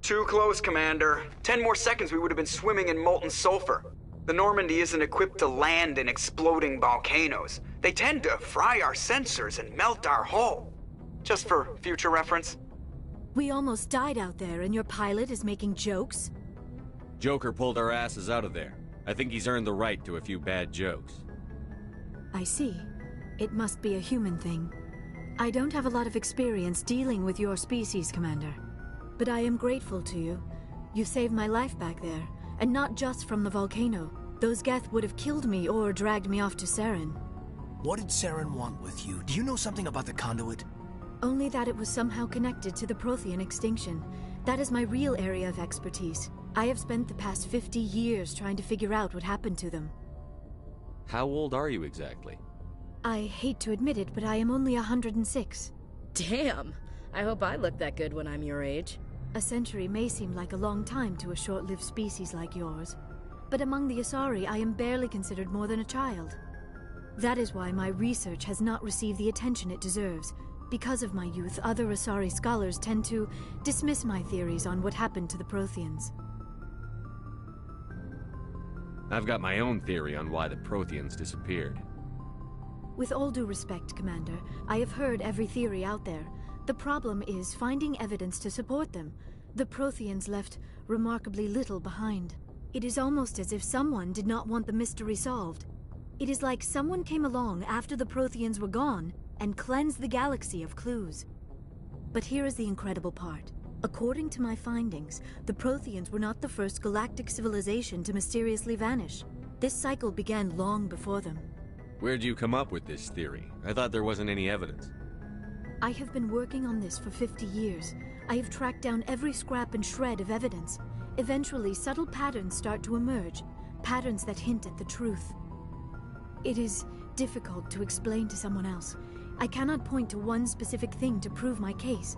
Too close, Commander. 10 more seconds we would have been swimming in molten sulfur. The Normandy isn't equipped to land in exploding volcanoes. They tend to fry our sensors and melt our hull. Just for future reference. We almost died out there, and your pilot is making jokes? Joker pulled our asses out of there. I think he's earned the right to a few bad jokes. I see. It must be a human thing. I don't have a lot of experience dealing with your species, Commander. But I am grateful to you. You saved my life back there, and not just from the volcano, Those Geth would have killed me or dragged me off to Saren. What did Saren want with you? Do you know something about the conduit? Only that it was somehow connected to the Prothean extinction. That is my real area of expertise. I have spent the past 50 years trying to figure out what happened to them. How old are you exactly? I hate to admit it, but I am only 106. Damn! I hope I look that good when I'm your age. A century may seem like a long time to a short-lived species like yours, but among the Asari I am barely considered more than a child. That is why my research has not received the attention it deserves. Because of my youth, other Asari scholars tend to dismiss my theories on what happened to the Protheans. I've got my own theory on why the Protheans disappeared. With all due respect, Commander, I have heard every theory out there. The problem is finding evidence to support them. The Protheans left remarkably little behind. It is almost as if someone did not want the mystery solved. It is like someone came along after the Protheans were gone and cleansed the galaxy of clues. But here is the incredible part. According to my findings, the Protheans were not the first galactic civilization to mysteriously vanish. This cycle began long before them. Where'd you come up with this theory? I thought there wasn't any evidence. I have been working on this for 50 years. I have tracked down every scrap and shred of evidence. Eventually, subtle patterns start to emerge, patterns that hint at the truth. It is difficult to explain to someone else. I cannot point to one specific thing to prove my case.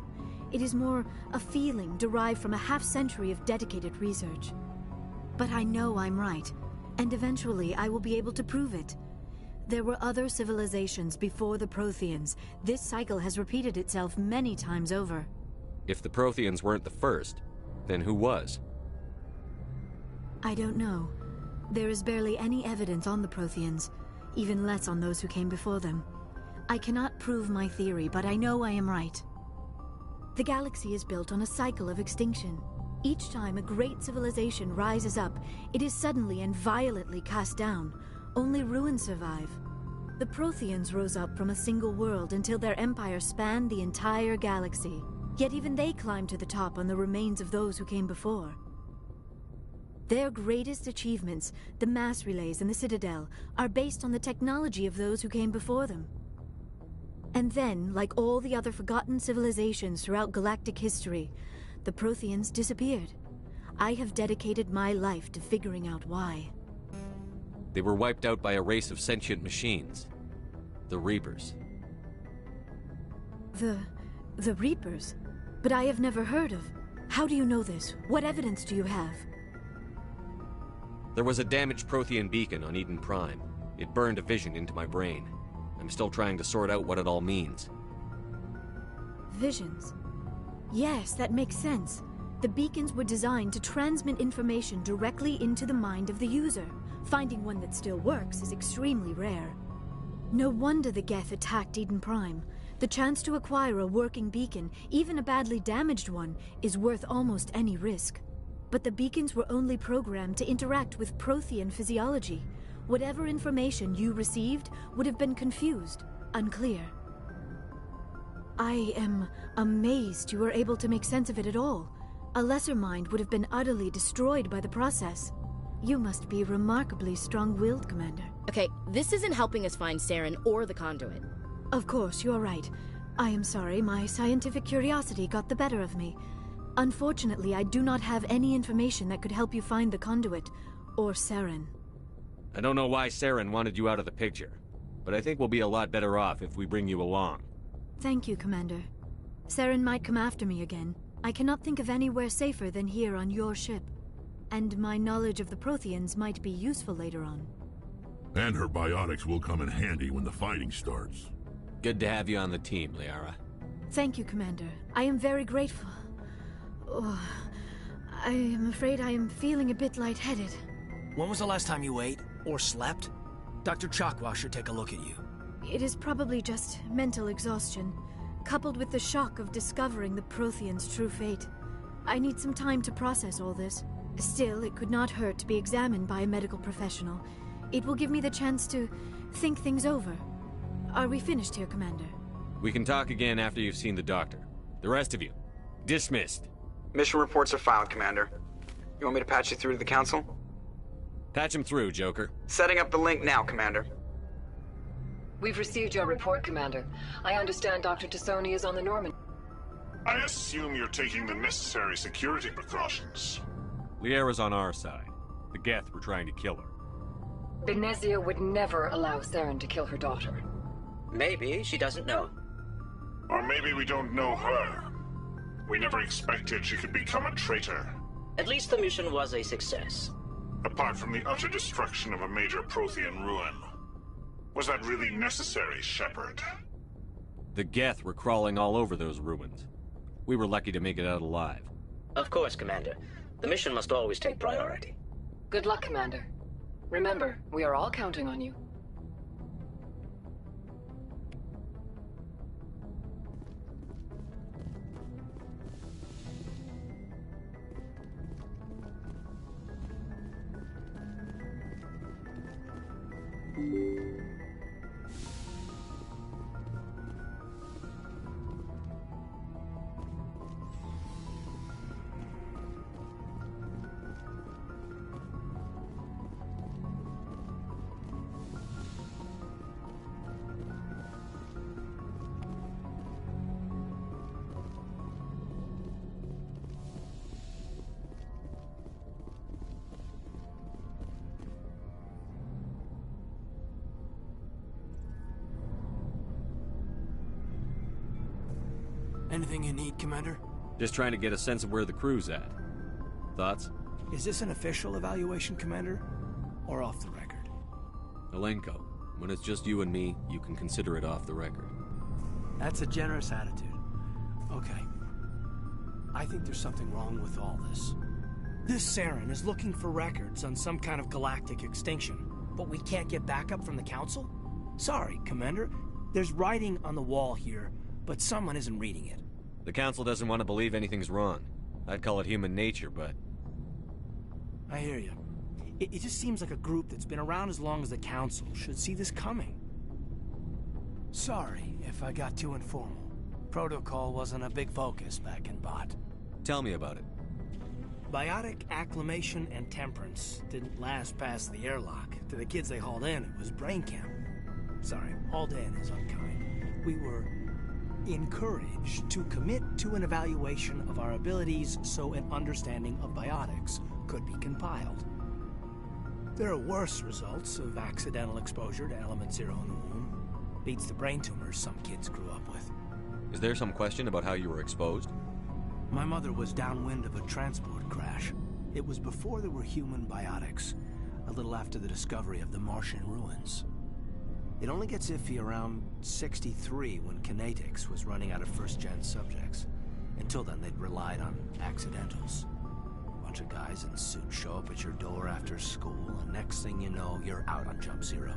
It is more a feeling derived from a half-century of dedicated research. But I know I'm right, and eventually I will be able to prove it. There were other civilizations before the Protheans. This cycle has repeated itself many times over. If the Protheans weren't the first, then who was? I don't know. There is barely any evidence on the Protheans, even less on those who came before them. I cannot prove my theory, but I know I am right. The galaxy is built on a cycle of extinction. Each time a great civilization rises up, it is suddenly and violently cast down. Only ruins survive. The Protheans rose up from a single world until their empire spanned the entire galaxy. Yet even they climbed to the top on the remains of those who came before. Their greatest achievements, the mass relays and the Citadel, are based on the technology of those who came before them. And then, like all the other forgotten civilizations throughout galactic history, the Protheans disappeared. I have dedicated my life to figuring out why. They were wiped out by a race of sentient machines. The Reapers. The Reapers? But I have never heard of. How do you know this? What evidence do you have? There was a damaged Prothean beacon on Eden Prime. It burned a vision into my brain. I'm still trying to sort out what it all means. Visions? Yes, that makes sense. The beacons were designed to transmit information directly into the mind of the user. Finding one that still works is extremely rare. No wonder the Geth attacked Eden Prime. The chance to acquire a working beacon, even a badly damaged one, is worth almost any risk. But the beacons were only programmed to interact with Prothean physiology. Whatever information you received would have been confused, unclear. I am amazed you were able to make sense of it at all. A lesser mind would have been utterly destroyed by the process. You must be remarkably strong-willed, Commander. Okay, this isn't helping us find Saren or the conduit. Of course, you are right. I am sorry, my scientific curiosity got the better of me. Unfortunately, I do not have any information that could help you find the conduit, or Saren. I don't know why Saren wanted you out of the picture, but I think we'll be a lot better off if we bring you along. Thank you, Commander. Saren might come after me again. I cannot think of anywhere safer than here on your ship. And my knowledge of the Protheans might be useful later on. And her biotics will come in handy when the fighting starts. Good to have you on the team, Liara. Thank you, Commander. I am very grateful. Oh, I am afraid I am feeling a bit lightheaded. When was the last time you ate or slept? Dr. Chakwa should take a look at you. It is probably just mental exhaustion, coupled with the shock of discovering the Protheans' true fate. I need some time to process all this. Still, it could not hurt to be examined by a medical professional. It will give me the chance to think things over. Are we finished here, Commander? We can talk again after you've seen the doctor. The rest of you, dismissed. Mission reports are filed, Commander. You want me to patch you through to the Council? Patch him through, Joker. Setting up the link now, Commander. We've received your report, Commander. I understand Dr. Tassoni is on the Norman. I assume you're taking the necessary security precautions. Liara's on our side. The Geth were trying to kill her. Benezia would never allow Saren to kill her daughter. Maybe she doesn't know. Or maybe we don't know her. We never expected she could become a traitor. At least the mission was a success. Apart from the utter destruction of a major Prothean ruin. Was that really necessary, Shepard? The Geth were crawling all over those ruins. We were lucky to make it out alive. Of course, Commander. The mission must always take priority. Good luck, Commander. Remember, we are all counting on you. Anything you need, Commander? Just trying to get a sense of where the crew's at. Thoughts? Is this an official evaluation, Commander? Or off the record? Alenko, when it's just you and me, you can consider it off the record. That's a generous attitude. Okay. I think there's something wrong with all this. This Saren is looking for records on some kind of galactic extinction, but we can't get backup from the Council? Sorry, Commander. There's writing on the wall here, but someone isn't reading it. The Council doesn't want to believe anything's wrong. I'd call it human nature, but... I hear you. It just seems like a group that's been around as long as the Council should see this coming. Sorry if I got too informal. Protocol wasn't a big focus back in Bot. Tell me about it. Biotic acclimation and temperance didn't last past the airlock. To the kids they hauled in, it was brain camp. Sorry, hauled in is unkind. We were encouraged to commit to an evaluation of our abilities so an understanding of biotics could be compiled. There are worse results of accidental exposure to Element Zero in the womb. Beats the brain tumors some kids grew up with. Is there some question about how you were exposed? My mother was downwind of a transport crash. It was before there were human biotics, a little after the discovery of the Martian ruins. It only gets iffy around 63 when Kinetics was running out of first-gen subjects. Until then, they'd relied on accidentals. A bunch of guys in suits show up at your door after school, and next thing you know, you're out on Jump Zero.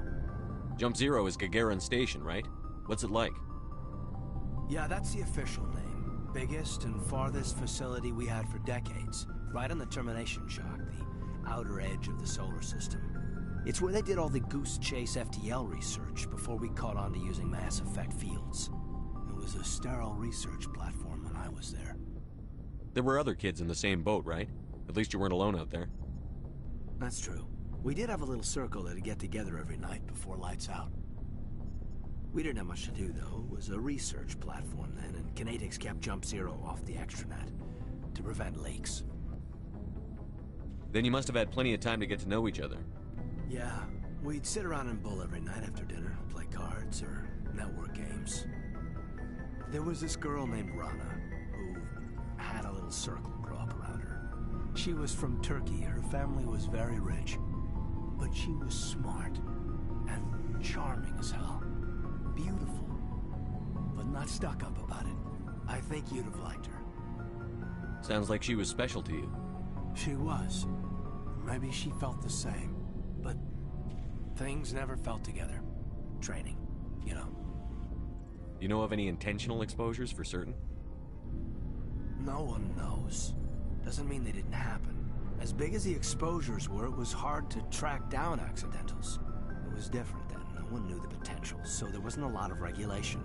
Jump Zero is Gagarin Station, right? What's it like? Yeah, that's the official name. Biggest and farthest facility we had for decades. Right on the termination shock, the outer edge of the solar system. It's where they did all the Goose Chase FTL research before we caught on to using mass effect fields. It was a sterile research platform when I was there. There were other kids in the same boat, right? At least you weren't alone out there. That's true. We did have a little circle that'd get together every night before lights out. We didn't have much to do, though. It was a research platform then, and Kinetics kept Jump Zero off the extranet to prevent leaks. Then you must have had plenty of time to get to know each other. Yeah, we'd sit around and bull every night after dinner, play cards or network games. There was this girl named Rana, who had a little circle grow up around her. She was from Turkey, her family was very rich, but she was smart and charming as hell. Beautiful, but not stuck up about it. I think you'd have liked her. Sounds like she was special to you. She was. Maybe she felt the same. But things never felt together. Training, you know. You know of any intentional exposures for certain? No one knows. Doesn't mean they didn't happen. As big as the exposures were, it was hard to track down accidentals. It was different then. No one knew the potential, so there wasn't a lot of regulation.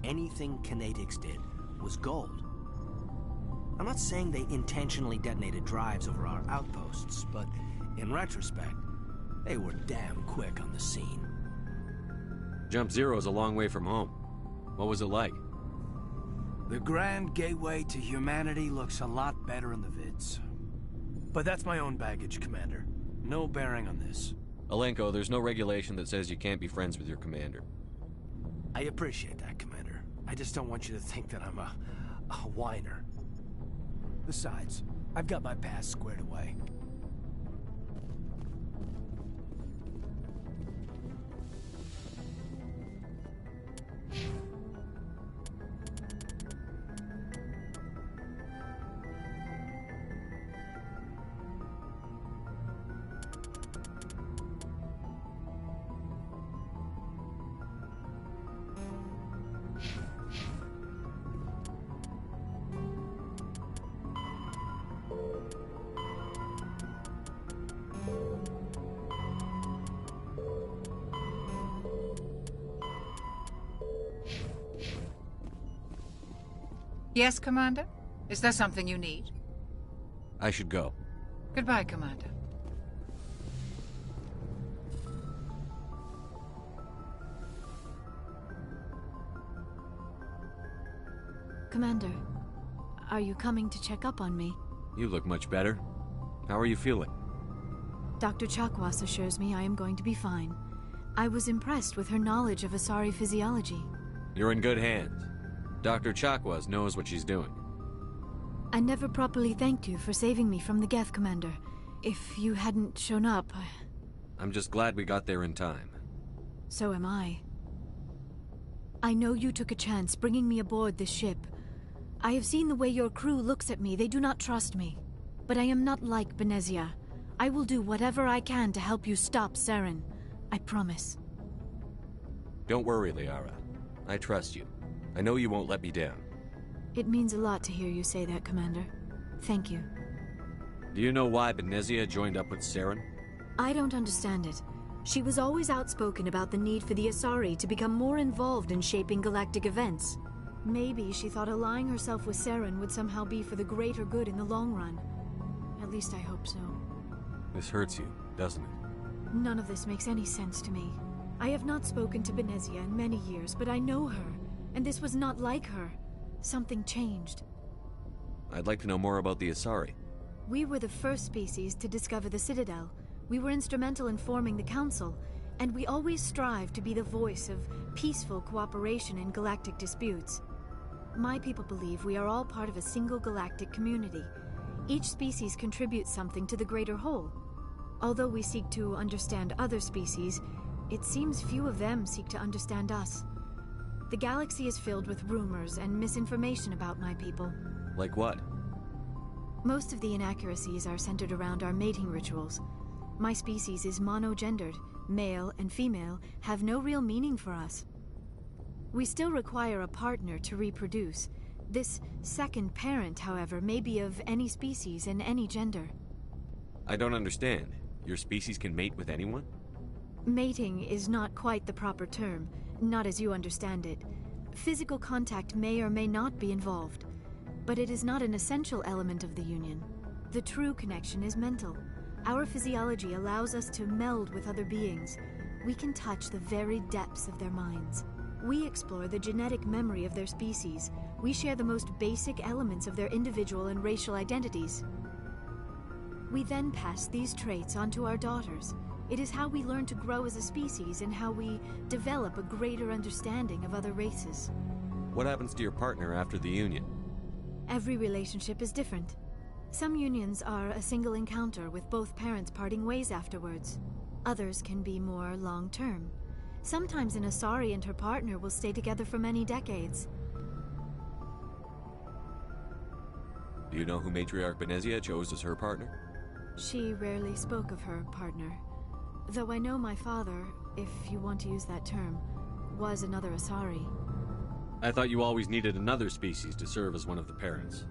Anything Kinetics did was gold. I'm not saying they intentionally detonated drives over our outposts, but in retrospect, They were damn quick on the scene. Jump Zero's a long way from home. What was it like? The Grand Gateway to Humanity looks a lot better in the vids. But that's my own baggage, Commander. No bearing on this. Alenko, there's no regulation that says you can't be friends with your commander. I appreciate that, Commander. I just don't want you to think that I'm a whiner. Besides, I've got my past squared away. Yes, Commander? Is there something you need? I should go. Goodbye, Commander. Commander, are you coming to check up on me? You look much better. How are you feeling? Dr. Chakwas assures me I am going to be fine. I was impressed with her knowledge of Asari physiology. You're in good hands. Dr. Chakwas knows what she's doing. I never properly thanked you for saving me from the Geth, Commander. If you hadn't shown up, I'm just glad we got there in time. So am I. I know you took a chance bringing me aboard this ship. I have seen the way your crew looks at me. They do not trust me. But I am not like Benezia. I will do whatever I can to help you stop Saren. I promise. Don't worry, Liara. I trust you. I know you won't let me down. It means a lot to hear you say that, Commander. Thank you. Do you know why Benezia joined up with Saren? I don't understand it. She was always outspoken about the need for the Asari to become more involved in shaping galactic events. Maybe she thought allying herself with Saren would somehow be for the greater good in the long run. At least I hope so. This hurts you, doesn't it? None of this makes any sense to me. I have not spoken to Benezia in many years, but I know her. And this was not like her. Something changed. I'd like to know more about the Asari. We were the first species to discover the Citadel. We were instrumental in forming the Council, and we always strive to be the voice of peaceful cooperation in galactic disputes. My people believe we are all part of a single galactic community. Each species contributes something to the greater whole. Although we seek to understand other species, it seems few of them seek to understand us. The galaxy is filled with rumors and misinformation about my people. Like what? Most of the inaccuracies are centered around our mating rituals. My species is monogendered. Male and female have no real meaning for us. We still require a partner to reproduce. This second parent, however, may be of any species and any gender. I don't understand. Your species can mate with anyone? Mating is not quite the proper term, not as you understand it. Physical contact may or may not be involved, but it is not an essential element of the union. The true connection is mental. Our physiology allows us to meld with other beings. We can touch the very depths of their minds. We explore the genetic memory of their species. We share the most basic elements of their individual and racial identities. We then pass these traits on to our daughters. It is how we learn to grow as a species and how we develop a greater understanding of other races. What happens to your partner after the union? Every relationship is different. Some unions are a single encounter with both parents parting ways afterwards. Others can be more long-term. Sometimes an Asari and her partner will stay together for many decades. Do you know who Matriarch Benezia chose as her partner? She rarely spoke of her partner. Though I know my father, if you want to use that term, was another Asari. I thought you always needed another species to serve as one of the parents.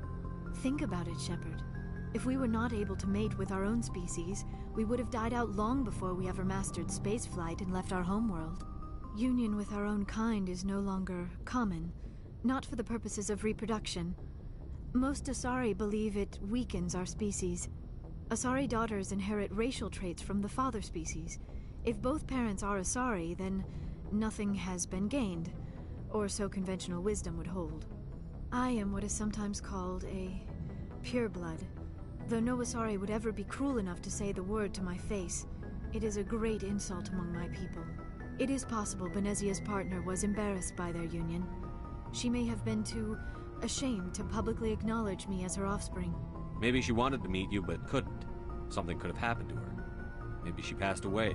Think about it, Shepard. If we were not able to mate with our own species, we would have died out long before we ever mastered spaceflight and left our homeworld. Union with our own kind is no longer common, not for the purposes of reproduction. Most Asari believe it weakens our species. Asari daughters inherit racial traits from the father species. If both parents are Asari, then nothing has been gained, or so conventional wisdom would hold. I am what is sometimes called a pureblood. Though no Asari would ever be cruel enough to say the word to my face, it is a great insult among my people. It is possible Benezia's partner was embarrassed by their union. She may have been too ashamed to publicly acknowledge me as her offspring. Maybe she wanted to meet you, but couldn't. Something could have happened to her. Maybe she passed away.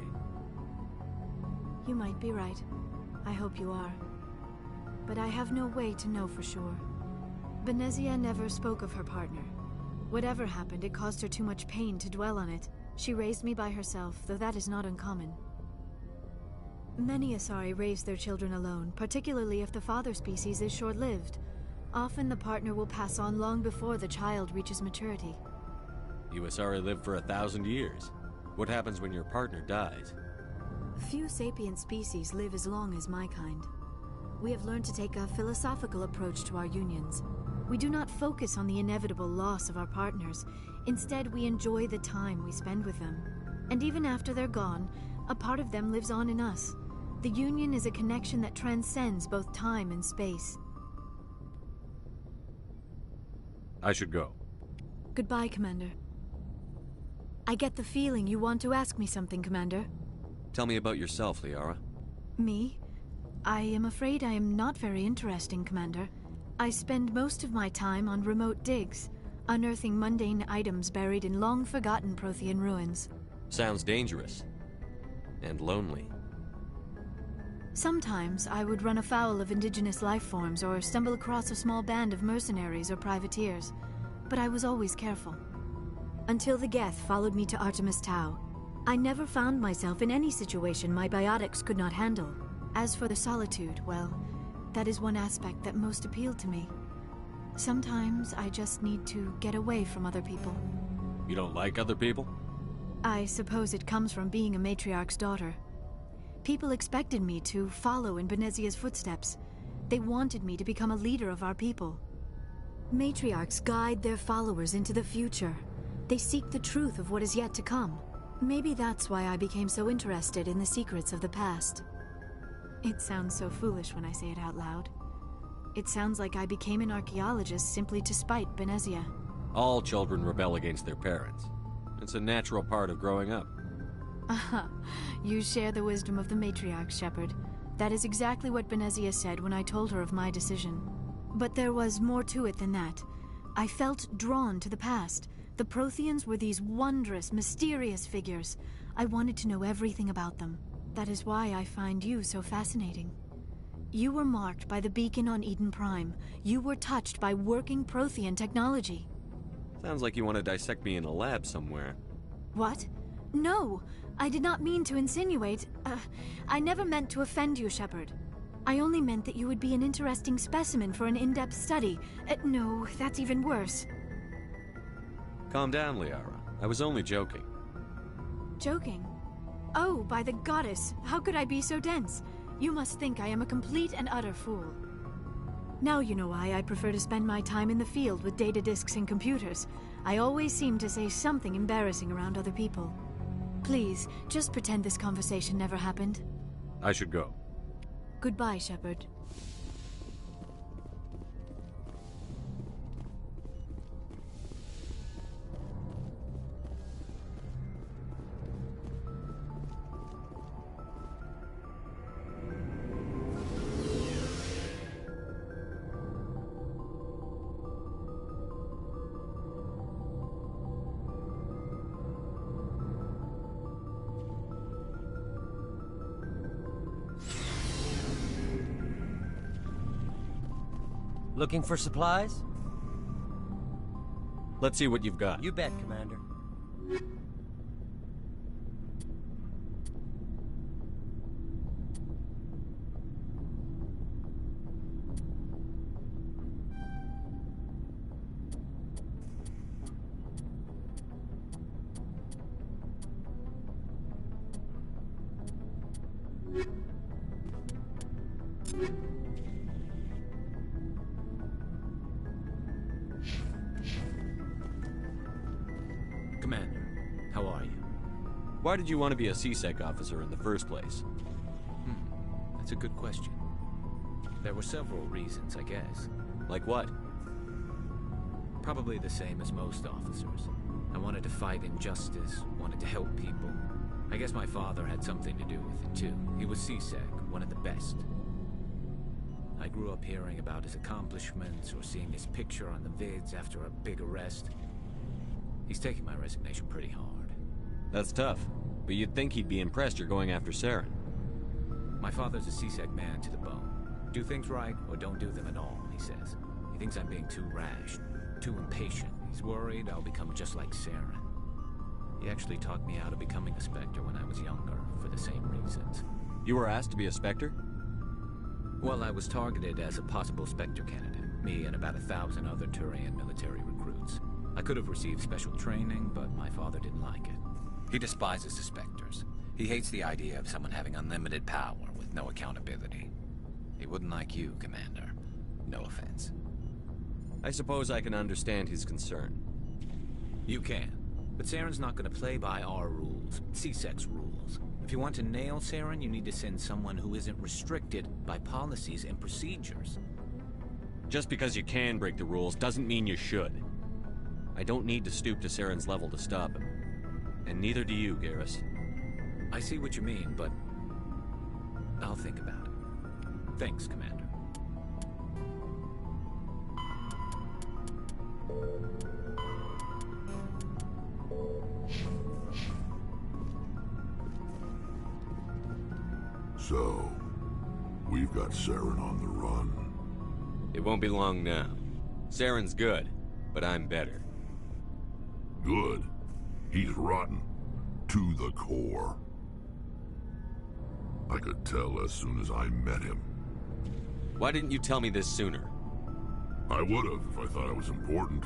You might be right. I hope you are. But I have no way to know for sure. Benezia never spoke of her partner. Whatever happened, it caused her too much pain to dwell on it. She raised me by herself, though that is not uncommon. Many Asari raise their children alone, particularly if the father species is short-lived. Often the partner will pass on long before the child reaches maturity. You Asari live for 1,000 years. What happens when your partner dies? Few sapient species live as long as my kind. We have learned to take a philosophical approach to our unions. We do not focus on the inevitable loss of our partners. Instead, we enjoy the time we spend with them. And even after they're gone, a part of them lives on in us. The union is a connection that transcends both time and space. I should go. Goodbye, Commander. I get the feeling you want to ask me something, Commander. Tell me about yourself, Liara. Me? I am afraid I am not very interesting, Commander. I spend most of my time on remote digs, unearthing mundane items buried in long-forgotten Prothean ruins. Sounds dangerous. And lonely. Sometimes I would run afoul of indigenous life forms or stumble across a small band of mercenaries or privateers, but I was always careful. Until the Geth followed me to Artemis Tau, I never found myself in any situation my biotics could not handle. As for the solitude, well, that is one aspect that most appealed to me. Sometimes I just need to get away from other people. You don't like other people? I suppose it comes from being a matriarch's daughter. People expected me to follow in Benezia's footsteps. They wanted me to become a leader of our people. Matriarchs guide their followers into the future. They seek the truth of what is yet to come. Maybe that's why I became so interested in the secrets of the past. It sounds so foolish when I say it out loud. It sounds like I became an archaeologist simply to spite Benezia. All children rebel against their parents. It's a natural part of growing up. Aha, you share the wisdom of the matriarch, Shepard. That is exactly what Benezia said when I told her of my decision. But there was more to it than that. I felt drawn to the past. The Protheans were these wondrous, mysterious figures. I wanted to know everything about them. That is why I find you so fascinating. You were marked by the beacon on Eden Prime. You were touched by working Prothean technology. Sounds like you want to dissect me in a lab somewhere. What? No! I did not mean to insinuate. I never meant to offend you, Shepard. I only meant that you would be an interesting specimen for an in-depth study. No, that's even worse. Calm down, Liara. I was only joking. Joking? Oh, by the goddess, how could I be so dense? You must think I am a complete and utter fool. Now you know why I prefer to spend my time in the field with data disks and computers. I always seem to say something embarrassing around other people. Please, just pretend this conversation never happened. I should go. Goodbye, Shepard. Looking for supplies? Let's see what you've got. You bet, Commander. Commander, Why did you want to be a Seasec officer in the first place? That's a good question. There were several reasons, I guess. Like what? Probably the same as most officers. I wanted to fight injustice, wanted to help people. I guess my father had something to do with it too. He was Seasec, one of the best. I grew up hearing about his accomplishments or seeing his picture on the vids after a big arrest. He's taking my resignation pretty hard. That's tough, but you'd think he'd be impressed you're going after Saren. My father's a Seasec man to the bone. Do things right or don't do them at all, he says. He thinks I'm being too rash, too impatient. He's worried I'll become just like Saren. He actually talked me out of becoming a Spectre when I was younger, for the same reasons. You were asked to be a Spectre? Well, I was targeted as a possible Spectre candidate, me and about 1,000 other Turian military recruits. I could have received special training, but my father didn't like it. He despises the Spectres. He hates the idea of someone having unlimited power with no accountability. He wouldn't like you, Commander. No offense. I suppose I can understand his concern. You can. But Saren's not going to play by our rules, Seasec's rules. If you want to nail Saren, you need to send someone who isn't restricted by policies and procedures. Just because you can break the rules doesn't mean you should. I don't need to stoop to Saren's level to stop him. And neither do you, Garrus. I see what you mean, but I'll think about it. Thanks, Commander. So, we've got Saren on the run. It won't be long now. Saren's good, but I'm better. Good? He's rotten. To the core. I could tell as soon as I met him. Why didn't you tell me this sooner? I would have if I thought it was important.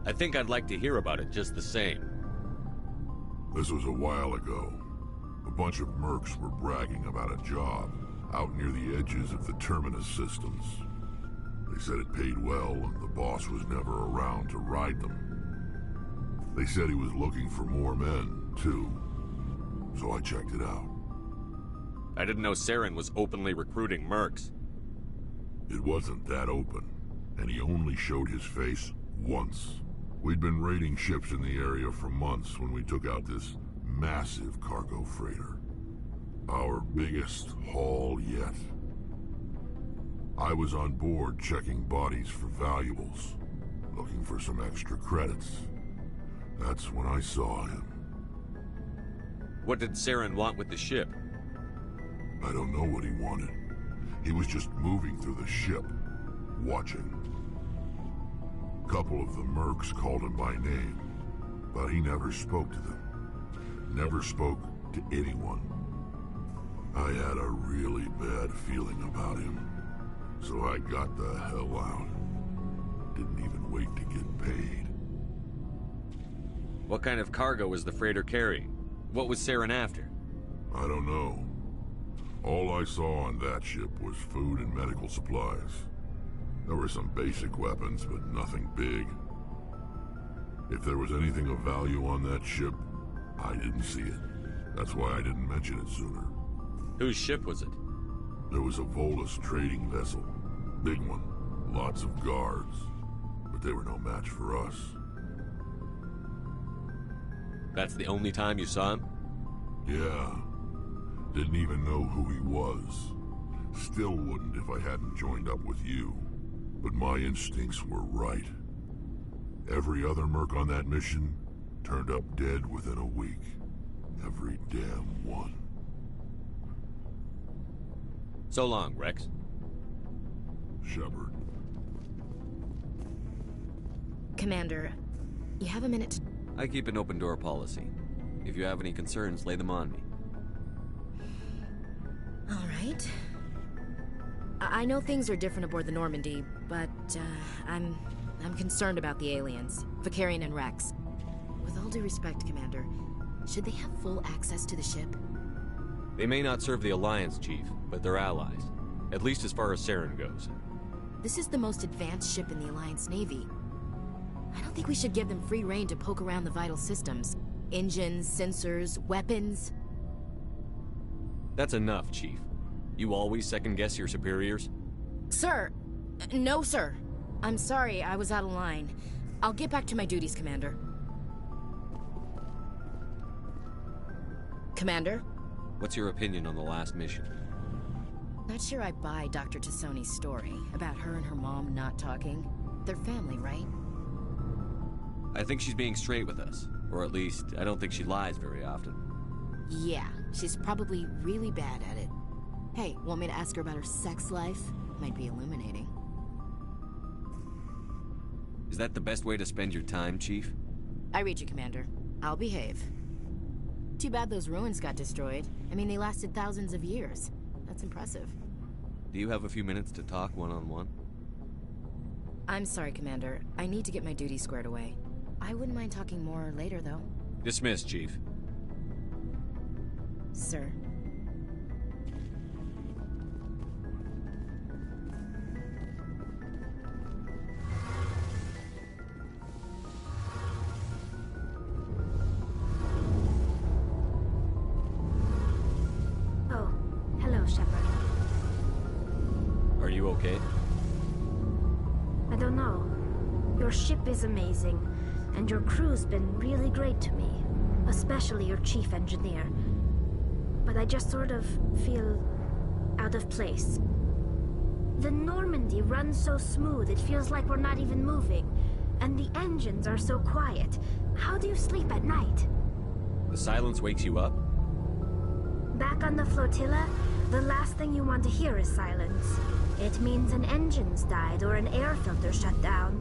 I think I'd like to hear about it just the same. This was a while ago. A bunch of mercs were bragging about a job out near the edges of the Terminus systems. They said it paid well and the boss was never around to ride them. They said he was looking for more men, too. So I checked it out. I didn't know Saren was openly recruiting mercs. It wasn't that open, and he only showed his face once. We'd been raiding ships in the area for months when we took out this massive cargo freighter. Our biggest haul yet. I was on board checking bodies for valuables, looking for some extra credits. That's when I saw him. What did Saren want with the ship? I don't know what he wanted. He was just moving through the ship, watching. A couple of the mercs called him by name, but he never spoke to them. Never spoke to anyone. I had a really bad feeling about him, so I got the hell out. Didn't even wait to get paid. What kind of cargo was the freighter carrying? What was Saren after? I don't know. All I saw on that ship was food and medical supplies. There were some basic weapons, but nothing big. If there was anything of value on that ship, I didn't see it. That's why I didn't mention it sooner. Whose ship was it? There was a Volus trading vessel. Big one. Lots of guards. But they were no match for us. That's the only time you saw him? Yeah. Didn't even know who he was. Still wouldn't if I hadn't joined up with you. But my instincts were right. Every other merc on that mission turned up dead within a week. Every damn one. So long, Rex. Shepard. Commander, you have a minute to... I keep an open door policy. If you have any concerns, lay them on me. All right. I know things are different aboard the Normandy, but I'm concerned about the aliens, Vakarian and Rex. With all due respect, Commander, should they have full access to the ship? They may not serve the Alliance, Chief, but they're allies. At least as far as Saren goes. This is the most advanced ship in the Alliance Navy. I don't think we should give them free rein to poke around the vital systems. Engines, sensors, weapons. That's enough, Chief. You always second-guess your superiors? Sir! No, sir. I'm sorry, I was out of line. I'll get back to my duties, Commander. Commander? What's your opinion on the last mission? Not sure I buy Dr. Tassoni's story about her and her mom not talking. They're family, right? I think she's being straight with us. Or at least, I don't think she lies very often. Yeah, she's probably really bad at it. Hey, want me to ask her about her sex life? Might be illuminating. Is that the best way to spend your time, Chief? I read you, Commander. I'll behave. Too bad those ruins got destroyed. I mean, they lasted thousands of years. That's impressive. Do you have a few minutes to talk one-on-one? I'm sorry, Commander. I need to get my duties squared away. I wouldn't mind talking more later, though. Dismissed, Chief. Sir. Oh, hello, Shepard. Are you okay? I don't know. Your ship is amazing, and your crew's been really great to me, especially your chief engineer. But I just sort of feel out of place. The Normandy runs so smooth it feels like we're not even moving, and the engines are so quiet. How do you sleep at night? The silence wakes you up? Back on the flotilla, the last thing you want to hear is silence. It means an engine's died or an air filter shut down.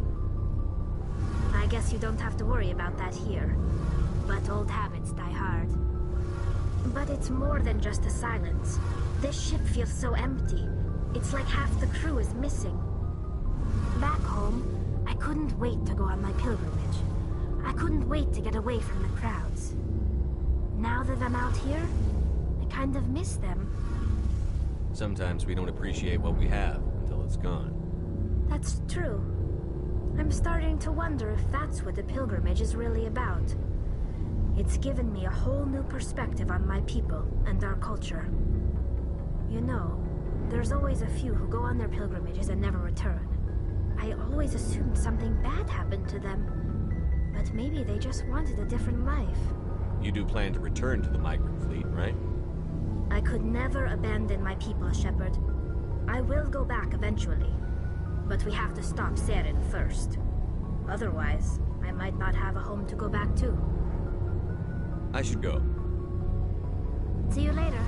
I guess you don't have to worry about that here. But old habits die hard. But it's more than just the silence. This ship feels so empty. It's like half the crew is missing. Back home, I couldn't wait to go on my pilgrimage. I couldn't wait to get away from the crowds. Now that I'm out here, I kind of miss them. Sometimes we don't appreciate what we have until it's gone. That's true. I'm starting to wonder if that's what the pilgrimage is really about. It's given me a whole new perspective on my people and our culture. You know, there's always a few who go on their pilgrimages and never return. I always assumed something bad happened to them. But maybe they just wanted a different life. You do plan to return to the migrant fleet, right? I could never abandon my people, Shepard. I will go back eventually. But we have to stop Saren first. Otherwise, I might not have a home to go back to. I should go. See you later.